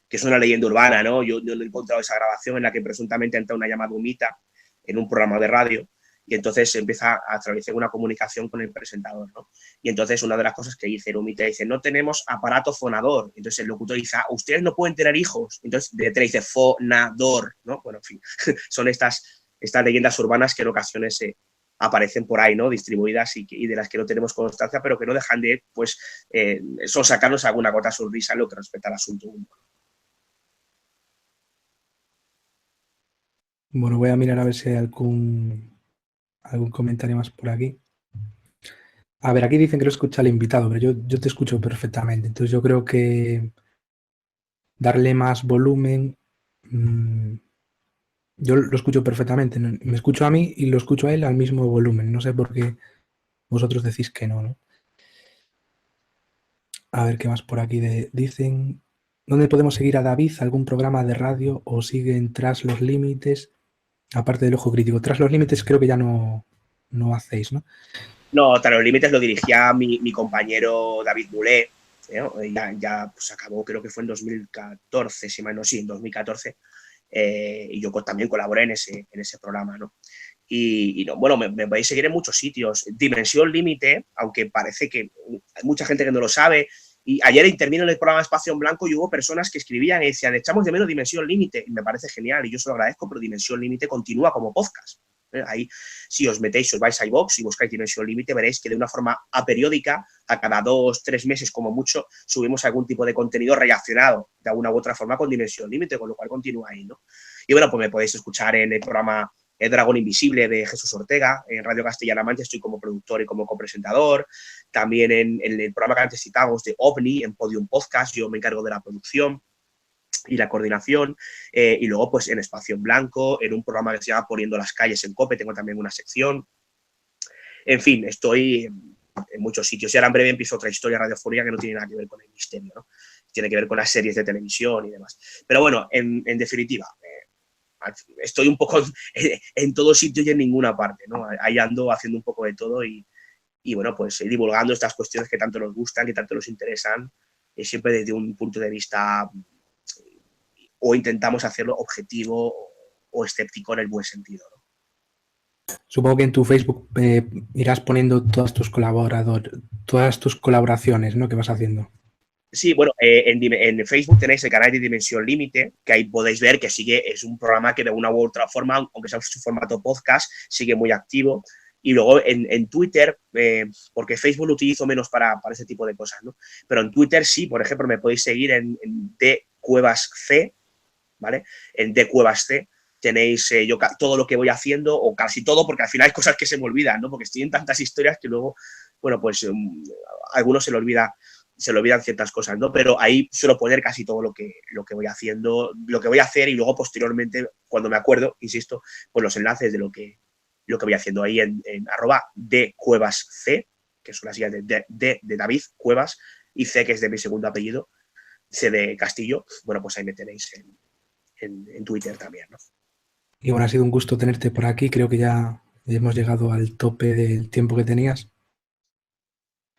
que es una leyenda urbana, ¿no? Yo he encontrado esa grabación en la que presuntamente entra una llamada humita en un programa de radio y entonces empieza a establecer una comunicación con el presentador, ¿no? Y entonces una de las cosas que dice el humita dice, no tenemos aparato fonador. Entonces el locutor dice, ustedes no pueden tener hijos. Entonces de detrás dice, fonador, ¿no? Bueno, en fin, son estas leyendas urbanas que en ocasiones aparecen por ahí, ¿no? Distribuidas y de las que no tenemos constancia, pero que no dejan de, pues, sacarnos alguna gota de sonrisa en lo que respecta al asunto. Bueno, voy a mirar a ver si hay algún comentario más por aquí. A ver, aquí dicen que lo escucha el invitado, pero yo te escucho perfectamente. Entonces yo creo que darle más volumen... yo lo escucho perfectamente. Me escucho a mí y lo escucho a él al mismo volumen. No sé por qué vosotros decís que no, ¿no? A ver qué más por aquí dicen. ¿Dónde podemos seguir a David? ¿Algún programa de radio o siguen Tras los Límites? Aparte del Ojo Crítico. Tras los Límites creo que ya no hacéis, ¿no? No, Tras los Límites lo dirigía mi compañero David Mulé. Ya pues acabó, creo que fue en 2014, si mal no, sí, en 2014. Y yo también colaboré en ese programa, ¿no? Y no, bueno, me podéis seguir en muchos sitios. Dimensión Límite, aunque parece que hay mucha gente que no lo sabe. Y ayer intervino en el programa Espacio en Blanco y hubo personas que escribían y decían, echamos de menos Dimensión Límite. Y me parece genial y yo se lo agradezco, pero Dimensión Límite continúa como podcast. Ahí, si os vais a iVoox y buscáis Dimensión Límite, veréis que de una forma aperiódica, a cada 2-3 meses como mucho, subimos algún tipo de contenido relacionado de alguna u otra forma con Dimensión Límite, con lo cual continúa ahí, ¿no? Y bueno, pues me podéis escuchar en el programa El Dragón Invisible de Jesús Ortega, en Radio Castilla-La Mancha estoy como productor y como copresentador, también en el programa que antes citamos de OVNI, en Podium Podcast, yo me encargo de la producción y la coordinación, y luego pues en Espacio en Blanco, en un programa que se llama Poniendo las Calles en COPE, tengo también una sección. En fin, estoy en muchos sitios y ahora en breve empiezo otra historia radiofónica que no tiene nada que ver con el misterio, ¿no? Tiene que ver con las series de televisión y demás. Pero bueno, en definitiva, estoy un poco en todo sitio y en ninguna parte, ¿no? Ahí ando haciendo un poco de todo y bueno, pues divulgando estas cuestiones que tanto nos gustan, que tanto nos interesan, siempre desde un punto de vista o intentamos hacerlo objetivo o escéptico en el buen sentido, ¿no? Supongo que en tu Facebook irás poniendo todas tus colaboraciones, ¿no? Que vas haciendo. Sí, bueno, en Facebook tenéis el canal de Dimensión Límite, que ahí podéis ver que es un programa que de una u otra forma, aunque sea su formato podcast, sigue muy activo. Y luego en Twitter, porque Facebook lo utilizo menos para ese tipo de cosas, ¿no? Pero en Twitter sí, por ejemplo, me podéis seguir en dcuevasc, ¿vale? En dcuevasc tenéis yo todo lo que voy haciendo, o casi todo, porque al final hay cosas que se me olvidan, ¿no? Porque estoy en tantas historias que luego, bueno, pues a algunos se le olvidan ciertas cosas, ¿no? Pero ahí suelo poner casi todo lo que voy haciendo, lo que voy a hacer y luego posteriormente, cuando me acuerdo, insisto, pues los enlaces de lo que voy haciendo ahí en @dcuevasc, que son las siglas de David Cuevas, y C, que es de mi segundo apellido, C de Castillo. Bueno, pues ahí me tenéis en Twitter también, ¿no? Y bueno, ha sido un gusto tenerte por aquí. Creo que ya hemos llegado al tope del tiempo que tenías.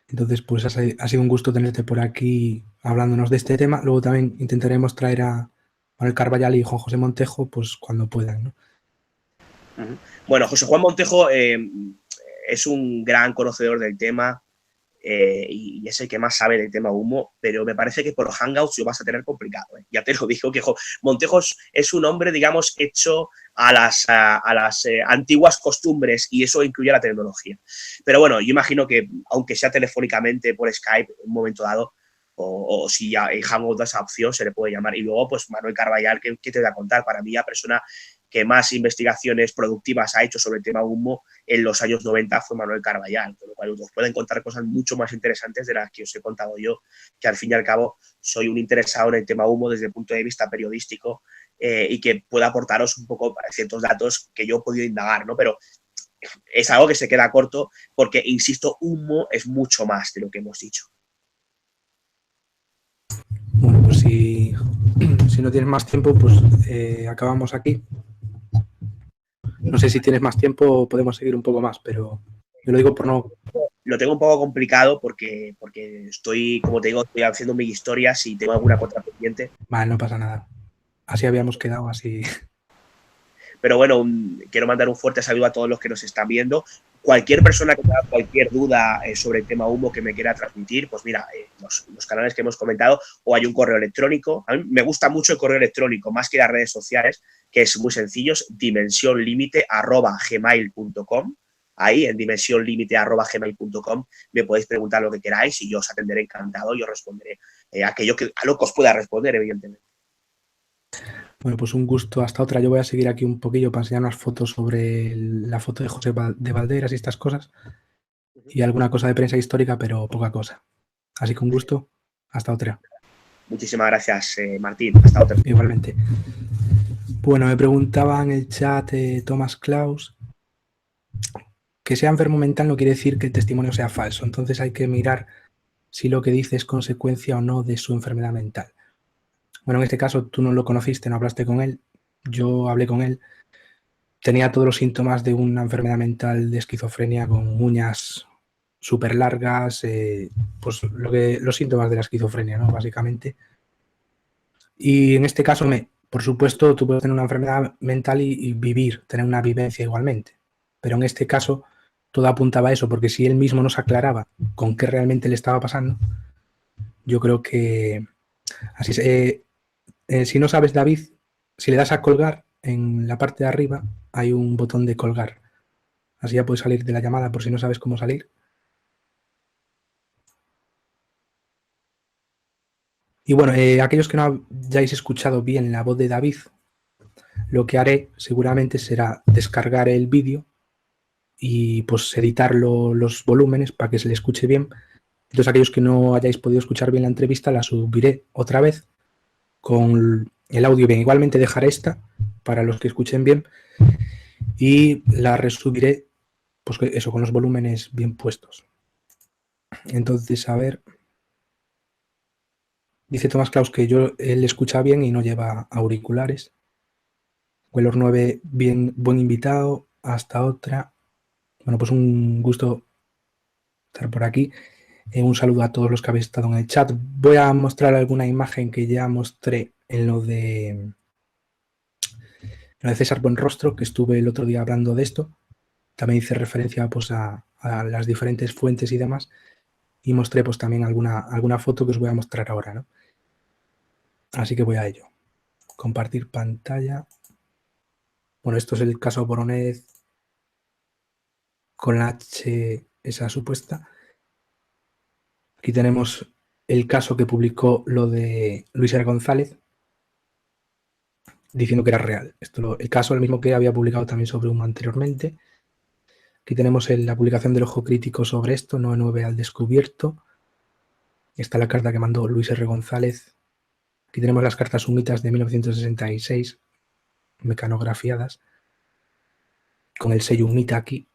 Entonces, pues ha sido un gusto tenerte por aquí hablándonos de este tema. Luego también intentaremos traer a Manuel Carballal y Juan José Montejo, pues cuando puedan, ¿no? Bueno, José Juan Montejo es un gran conocedor del tema y es el que más sabe del tema humo, pero me parece que por Hangouts lo vas a tener complicado. Ya te lo digo, que Montejo es un hombre, digamos, hecho a las antiguas costumbres y eso incluye la tecnología. Pero bueno, yo imagino que, aunque sea telefónicamente por Skype, en un momento dado, o si ya Hangout da esa opción, se le puede llamar. Y luego, pues Manuel Carballal, ¿qué te voy a contar? Para mí, la persona que más investigaciones productivas ha hecho sobre el tema humo en los años 90 fue Manuel Carballal, con lo cual os pueden contar cosas mucho más interesantes de las que os he contado yo, que al fin y al cabo soy un interesado en el tema humo desde el punto de vista periodístico, y que pueda aportaros un poco ciertos datos que yo he podido indagar, ¿no? Pero es algo que se queda corto porque, insisto, humo es mucho más de lo que hemos dicho. Bueno, pues si no tienes más tiempo, pues acabamos aquí. No sé si tienes más tiempo, podemos seguir un poco más, pero yo lo digo por no... Lo tengo un poco complicado porque estoy, como te digo, estoy haciendo mis historias y tengo alguna contra pendiente. Vale, no pasa nada. Así habíamos quedado, así... Pero bueno, quiero mandar un fuerte saludo a todos los que nos están viendo. Cualquier persona que tenga cualquier duda sobre el tema humo que me quiera transmitir, pues mira, los canales que hemos comentado, o hay un correo electrónico. A mí me gusta mucho el correo electrónico, más que las redes sociales, que es muy sencillo, dimensionlimite@gmail.com. Ahí, en dimensionlimite@gmail.com, me podéis preguntar lo que queráis y yo os atenderé encantado y os responderé a lo que os pueda responder, evidentemente. Bueno, pues un gusto. Hasta otra. Yo voy a seguir aquí un poquillo para enseñar unas fotos sobre la foto de José de Valderas y estas cosas. Y alguna cosa de prensa histórica, pero poca cosa. Así que un gusto. Hasta otra. Muchísimas gracias, Martín. Hasta otra. Igualmente. Bueno, me preguntaba en el chat Thomas Klaus, que sea enfermo mental no quiere decir que el testimonio sea falso. Entonces hay que mirar si lo que dice es consecuencia o no de su enfermedad mental. Bueno, en este caso tú no lo conociste, no hablaste con él. Yo hablé con él. Tenía todos los síntomas de una enfermedad mental de esquizofrenia con uñas súper largas, pues los síntomas de la esquizofrenia, ¿no? Básicamente. Y en este caso, por supuesto, tú puedes tener una enfermedad mental y vivir, tener una vivencia igualmente. Pero en este caso, todo apuntaba a eso, porque si él mismo no se aclaraba con qué realmente le estaba pasando, yo creo que así es. Si no sabes, David, si le das a colgar, en la parte de arriba hay un botón de colgar. Así ya puedes salir de la llamada por si no sabes cómo salir. Y bueno, aquellos que no hayáis escuchado bien la voz de David, lo que haré seguramente será descargar el vídeo y pues editar los volúmenes para que se le escuche bien. Entonces aquellos que no hayáis podido escuchar bien la entrevista la subiré otra vez con el audio bien. Igualmente dejaré esta para los que escuchen bien y la resubiré pues eso, con los volúmenes bien puestos. Entonces, a ver, dice Tomás Klaus que él escucha bien y no lleva auriculares. Huelor 9, bien, buen invitado. Hasta otra. Bueno, pues un gusto estar por aquí. Un saludo a todos los que habéis estado en el chat. Voy a mostrar alguna imagen que ya mostré en lo de César Buenrostro, que estuve el otro día hablando de esto. También hice referencia pues, a las diferentes fuentes y demás. Y mostré pues, también alguna foto que os voy a mostrar ahora, ¿no? Así que voy a ello. Compartir pantalla. Bueno, esto es el caso Boronez con la H esa supuesta. Aquí tenemos el caso que publicó lo de Luis R. González diciendo que era real. El caso es el mismo que había publicado también sobre humo anteriormente. Aquí tenemos la publicación del Ojo Crítico sobre esto, 9/9 al descubierto. Está la carta que mandó Luis R. González. Aquí tenemos las cartas humitas de 1966, mecanografiadas, con el sello humita aquí.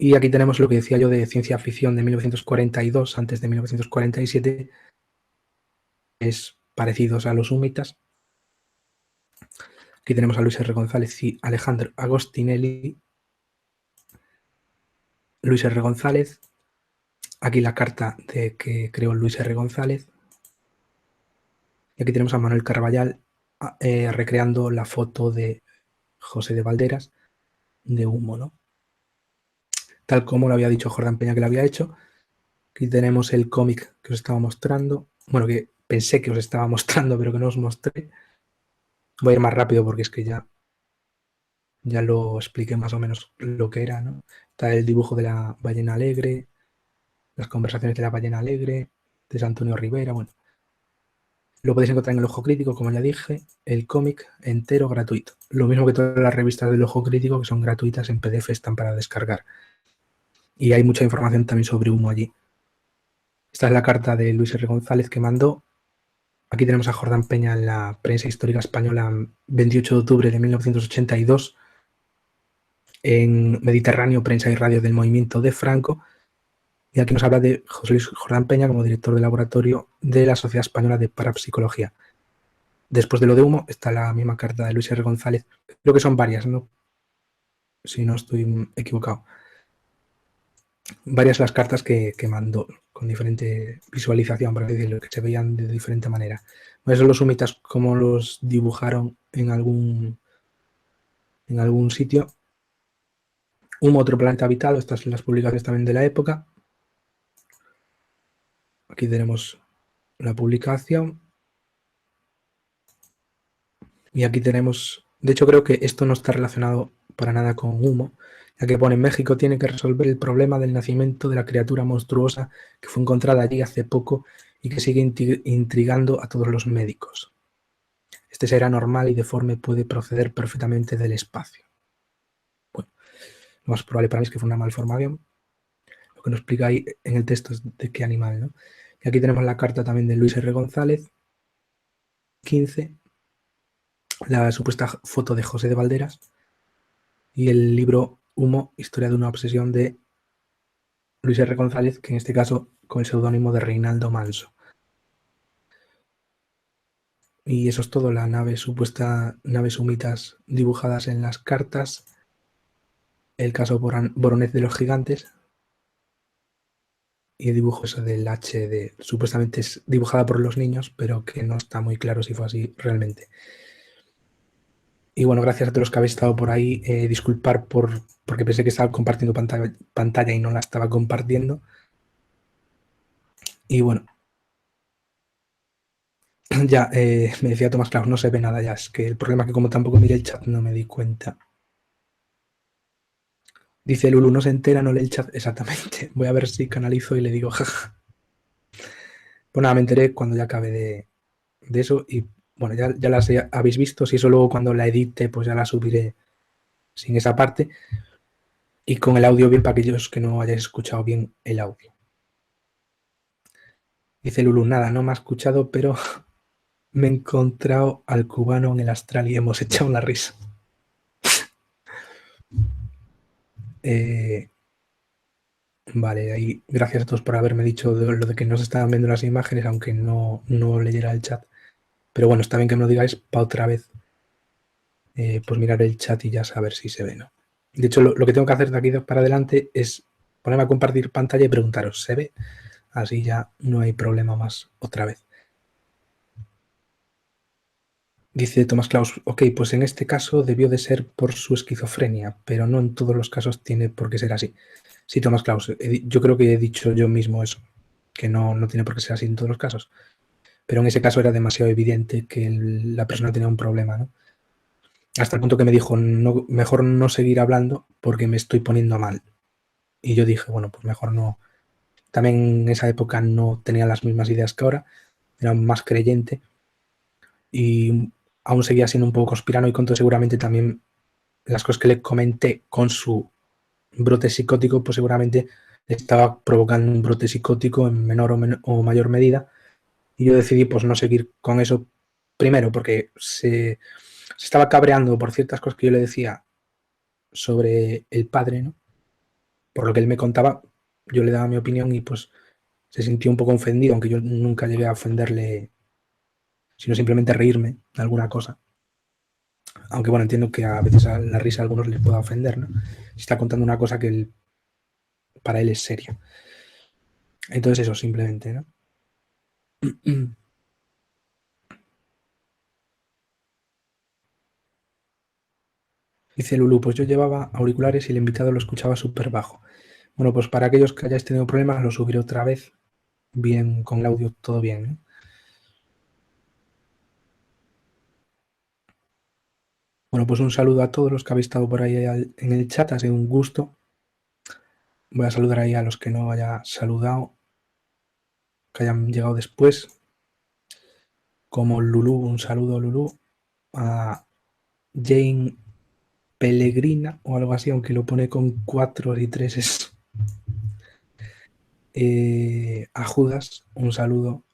Y aquí tenemos lo que decía yo de ciencia ficción de 1942, antes de 1947, es parecidos a los humitas. Aquí tenemos a Luis R. González y Alejandro Agostinelli. Luis R. González. Aquí la carta que creó Luis R. González. Y aquí tenemos a Manuel Carballal recreando la foto de José de Valderas de humo, ¿no? Tal como lo había dicho Jordán Peña que lo había hecho. Aquí tenemos el cómic que os estaba mostrando. Bueno, que pensé que os estaba mostrando, pero que no os mostré. Voy a ir más rápido porque es que ya lo expliqué más o menos lo que era, ¿no? Está el dibujo de la ballena alegre, las conversaciones de la ballena alegre, de Antonio Rivera, bueno. Lo podéis encontrar en El Ojo Crítico, como ya dije, el cómic entero gratuito. Lo mismo que todas las revistas del Ojo Crítico, que son gratuitas en PDF, están para descargar. Y hay mucha información también sobre Humo allí. Esta es la carta de Luis R. González que mandó. Aquí tenemos a Jordán Peña en la Prensa Histórica Española, 28 de octubre de 1982, en Mediterráneo, Prensa y Radio del Movimiento de Franco. Y aquí nos habla de José Luis Jordán Peña como director del laboratorio de la Sociedad Española de Parapsicología. Después de lo de Humo está la misma carta de Luis R. González. Creo que son varias, ¿no? Si no estoy equivocado. Varias las cartas que mandó, con diferente visualización, por así decirlo, que se veían de diferente manera. Esos los sumitas como los dibujaron en algún sitio. Humo, otro planeta habitado. Estas son las publicaciones también de la época. Aquí tenemos la publicación. Y aquí tenemos... De hecho, creo que esto no está relacionado para nada con Humo, ya que pone: México tiene que resolver el problema del nacimiento de la criatura monstruosa que fue encontrada allí hace poco y que sigue intrigando a todos los médicos. Este ser anormal y deforme puede proceder perfectamente del espacio. Bueno, lo más probable para mí es que fue una malformación. Lo que nos explica ahí en el texto es de qué animal, ¿no? Y aquí tenemos la carta también de Luis R. González, 15, la supuesta foto de José de Valderas y el libro Humo, Historia de una obsesión de Luis R. González, que en este caso con el seudónimo de Reinaldo Manso. Y eso es todo, la supuesta nave sumitas dibujadas en las cartas, el caso Voronezh de los gigantes y el dibujo eso del H, supuestamente es dibujada por los niños, pero que no está muy claro si fue así realmente. Y bueno, gracias a todos los que habéis estado por ahí. Disculpar porque pensé que estaba compartiendo pantalla y no la estaba compartiendo. Y bueno, ya me decía Tomás Claus, no se ve nada ya. Es que el problema es que como tampoco miré el chat no me di cuenta. Dice Lulu, no se entera, no lee el chat. Exactamente. Voy a ver si canalizo y le digo jaja. Pues nada, me enteré cuando ya acabé de eso y bueno, ya las habéis visto. Si eso luego cuando la edite, pues ya la subiré sin esa parte y con el audio bien para aquellos que no hayáis escuchado bien el audio. Dice Lulu, nada, no me ha escuchado, pero me he encontrado al cubano en el astral y hemos echado la risa. Vale, ahí gracias a todos por haberme dicho lo de que no se estaban viendo las imágenes, aunque no leyera el chat. Pero bueno, está bien que me lo digáis para otra vez pues mirar el chat y ya saber si se ve, ¿no? De hecho, lo que tengo que hacer de aquí para adelante es ponerme a compartir pantalla y preguntaros, ¿se ve? Así ya no hay problema más otra vez. Dice Tomás Claus, ok, pues en este caso debió de ser por su esquizofrenia, pero no en todos los casos tiene por qué ser así. Sí, Tomás Claus, yo creo que he dicho yo mismo eso, que no tiene por qué ser así en todos los casos. Pero en ese caso era demasiado evidente que la persona tenía un problema, ¿no? Hasta el punto que me dijo, no, mejor no seguir hablando porque me estoy poniendo mal. Y yo dije, bueno, pues mejor no. También en esa época no tenía las mismas ideas que ahora, era más creyente y aún seguía siendo un poco conspiranoico, entonces seguramente también las cosas que le comenté con su brote psicótico, pues seguramente estaba provocando un brote psicótico en menor o mayor medida. Y yo decidí pues no seguir con eso, primero porque se estaba cabreando por ciertas cosas que yo le decía sobre el padre, ¿no? Por lo que él me contaba, yo le daba mi opinión y pues se sintió un poco ofendido, aunque yo nunca llegué a ofenderle, sino simplemente reírme de alguna cosa. Aunque bueno, entiendo que a veces a la risa a algunos les pueda ofender, ¿no? Si está contando una cosa que para él es seria. Entonces eso, simplemente, ¿no? Dice Lulu, pues yo llevaba auriculares y el invitado lo escuchaba súper bajo. Bueno, pues para aquellos que hayáis tenido problemas, lo subiré otra vez. Bien, con el audio todo bien, ¿no? Bueno, pues un saludo a todos los que habéis estado por ahí en el chat, ha sido un gusto. Voy a saludar ahí a los que no haya saludado. que hayan llegado después, como Lulú, un saludo Lulú, a Jane Pellegrina o algo así, aunque lo pone con 4 y 3 a Judas, un saludo.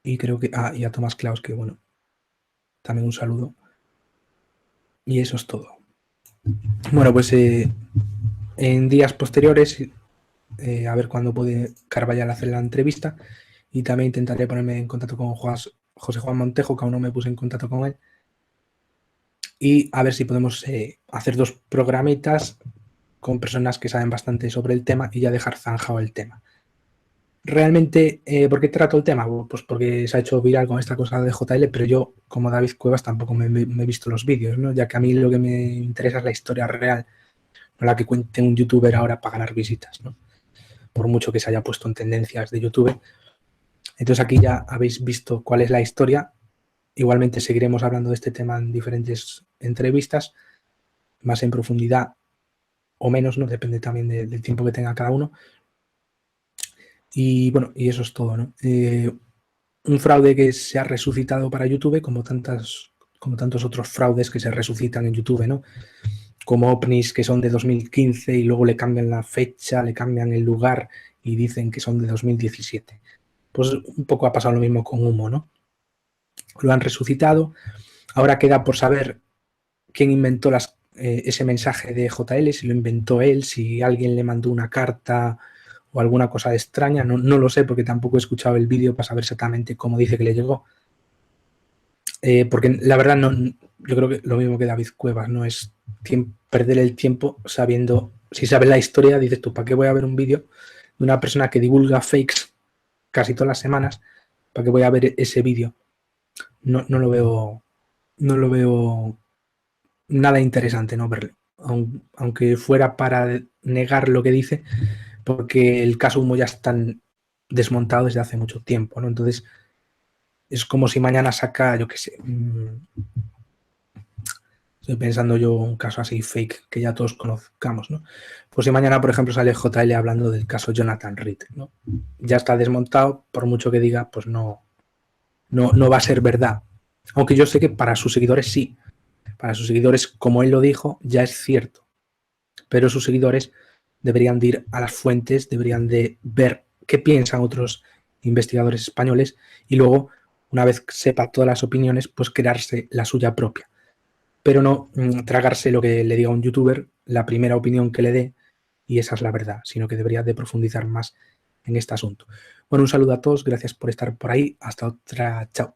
Y creo que... y a Tomás Claus, que bueno, también un saludo. Y eso es todo. Bueno, pues en días posteriores, a ver cuándo puede Carballal hacer la entrevista, y también intentaré ponerme en contacto con José Juan Montejo, que aún no me puse en contacto con él, y a ver si podemos hacer 2 programitas con personas que saben bastante sobre el tema y ya dejar zanjado el tema. Realmente, ¿por qué trato el tema? Pues porque se ha hecho viral con esta cosa de JL, pero yo, como David Cuevas, tampoco me he visto los vídeos, ¿no? Ya que a mí lo que me interesa es la historia real, no la que cuente un youtuber ahora para ganar visitas, ¿no? Por mucho que se haya puesto en tendencias de YouTube. Entonces aquí ya habéis visto cuál es la historia. Igualmente seguiremos hablando de este tema en diferentes entrevistas, más en profundidad o menos, ¿no? Depende también del tiempo que tenga cada uno. Y bueno, y eso es todo, ¿no? Un fraude que se ha resucitado para YouTube, como tantos otros fraudes que se resucitan en YouTube, ¿no? Como ovnis que son de 2015 y luego le cambian la fecha, le cambian el lugar y dicen que son de 2017. Pues un poco ha pasado lo mismo con Humo, ¿no? Lo han resucitado. Ahora queda por saber quién inventó ese mensaje de JL, si lo inventó él, si alguien le mandó una carta o alguna cosa extraña. No lo sé porque tampoco he escuchado el vídeo para saber exactamente cómo dice que le llegó. Porque la verdad yo creo que lo mismo que David Cuevas, no es perder el tiempo sabiendo, si sabes la historia, dices tú, ¿para qué voy a ver un vídeo de una persona que divulga fakes casi todas las semanas? ¿Para qué voy a ver ese vídeo? No lo veo nada interesante, no verlo, aunque fuera para negar lo que dice, porque el caso Humo ya está desmontado desde hace mucho tiempo, ¿no? Entonces es como si mañana saca, yo qué sé, estoy pensando yo un caso así fake que ya todos conozcamos, ¿no? Pues si mañana, por ejemplo, sale JL hablando del caso Jonathan Reed, ¿no? Ya está desmontado, por mucho que diga, pues no va a ser verdad. Aunque yo sé que para sus seguidores sí. Para sus seguidores, como él lo dijo, ya es cierto. Pero sus seguidores deberían de ir a las fuentes, deberían de ver qué piensan otros investigadores españoles y luego, una vez sepa todas las opiniones, pues crearse la suya propia. Pero no tragarse lo que le diga un youtuber, la primera opinión que le dé, y esa es la verdad, sino que debería de profundizar más en este asunto. Bueno, un saludo a todos, gracias por estar por ahí, hasta otra, chao.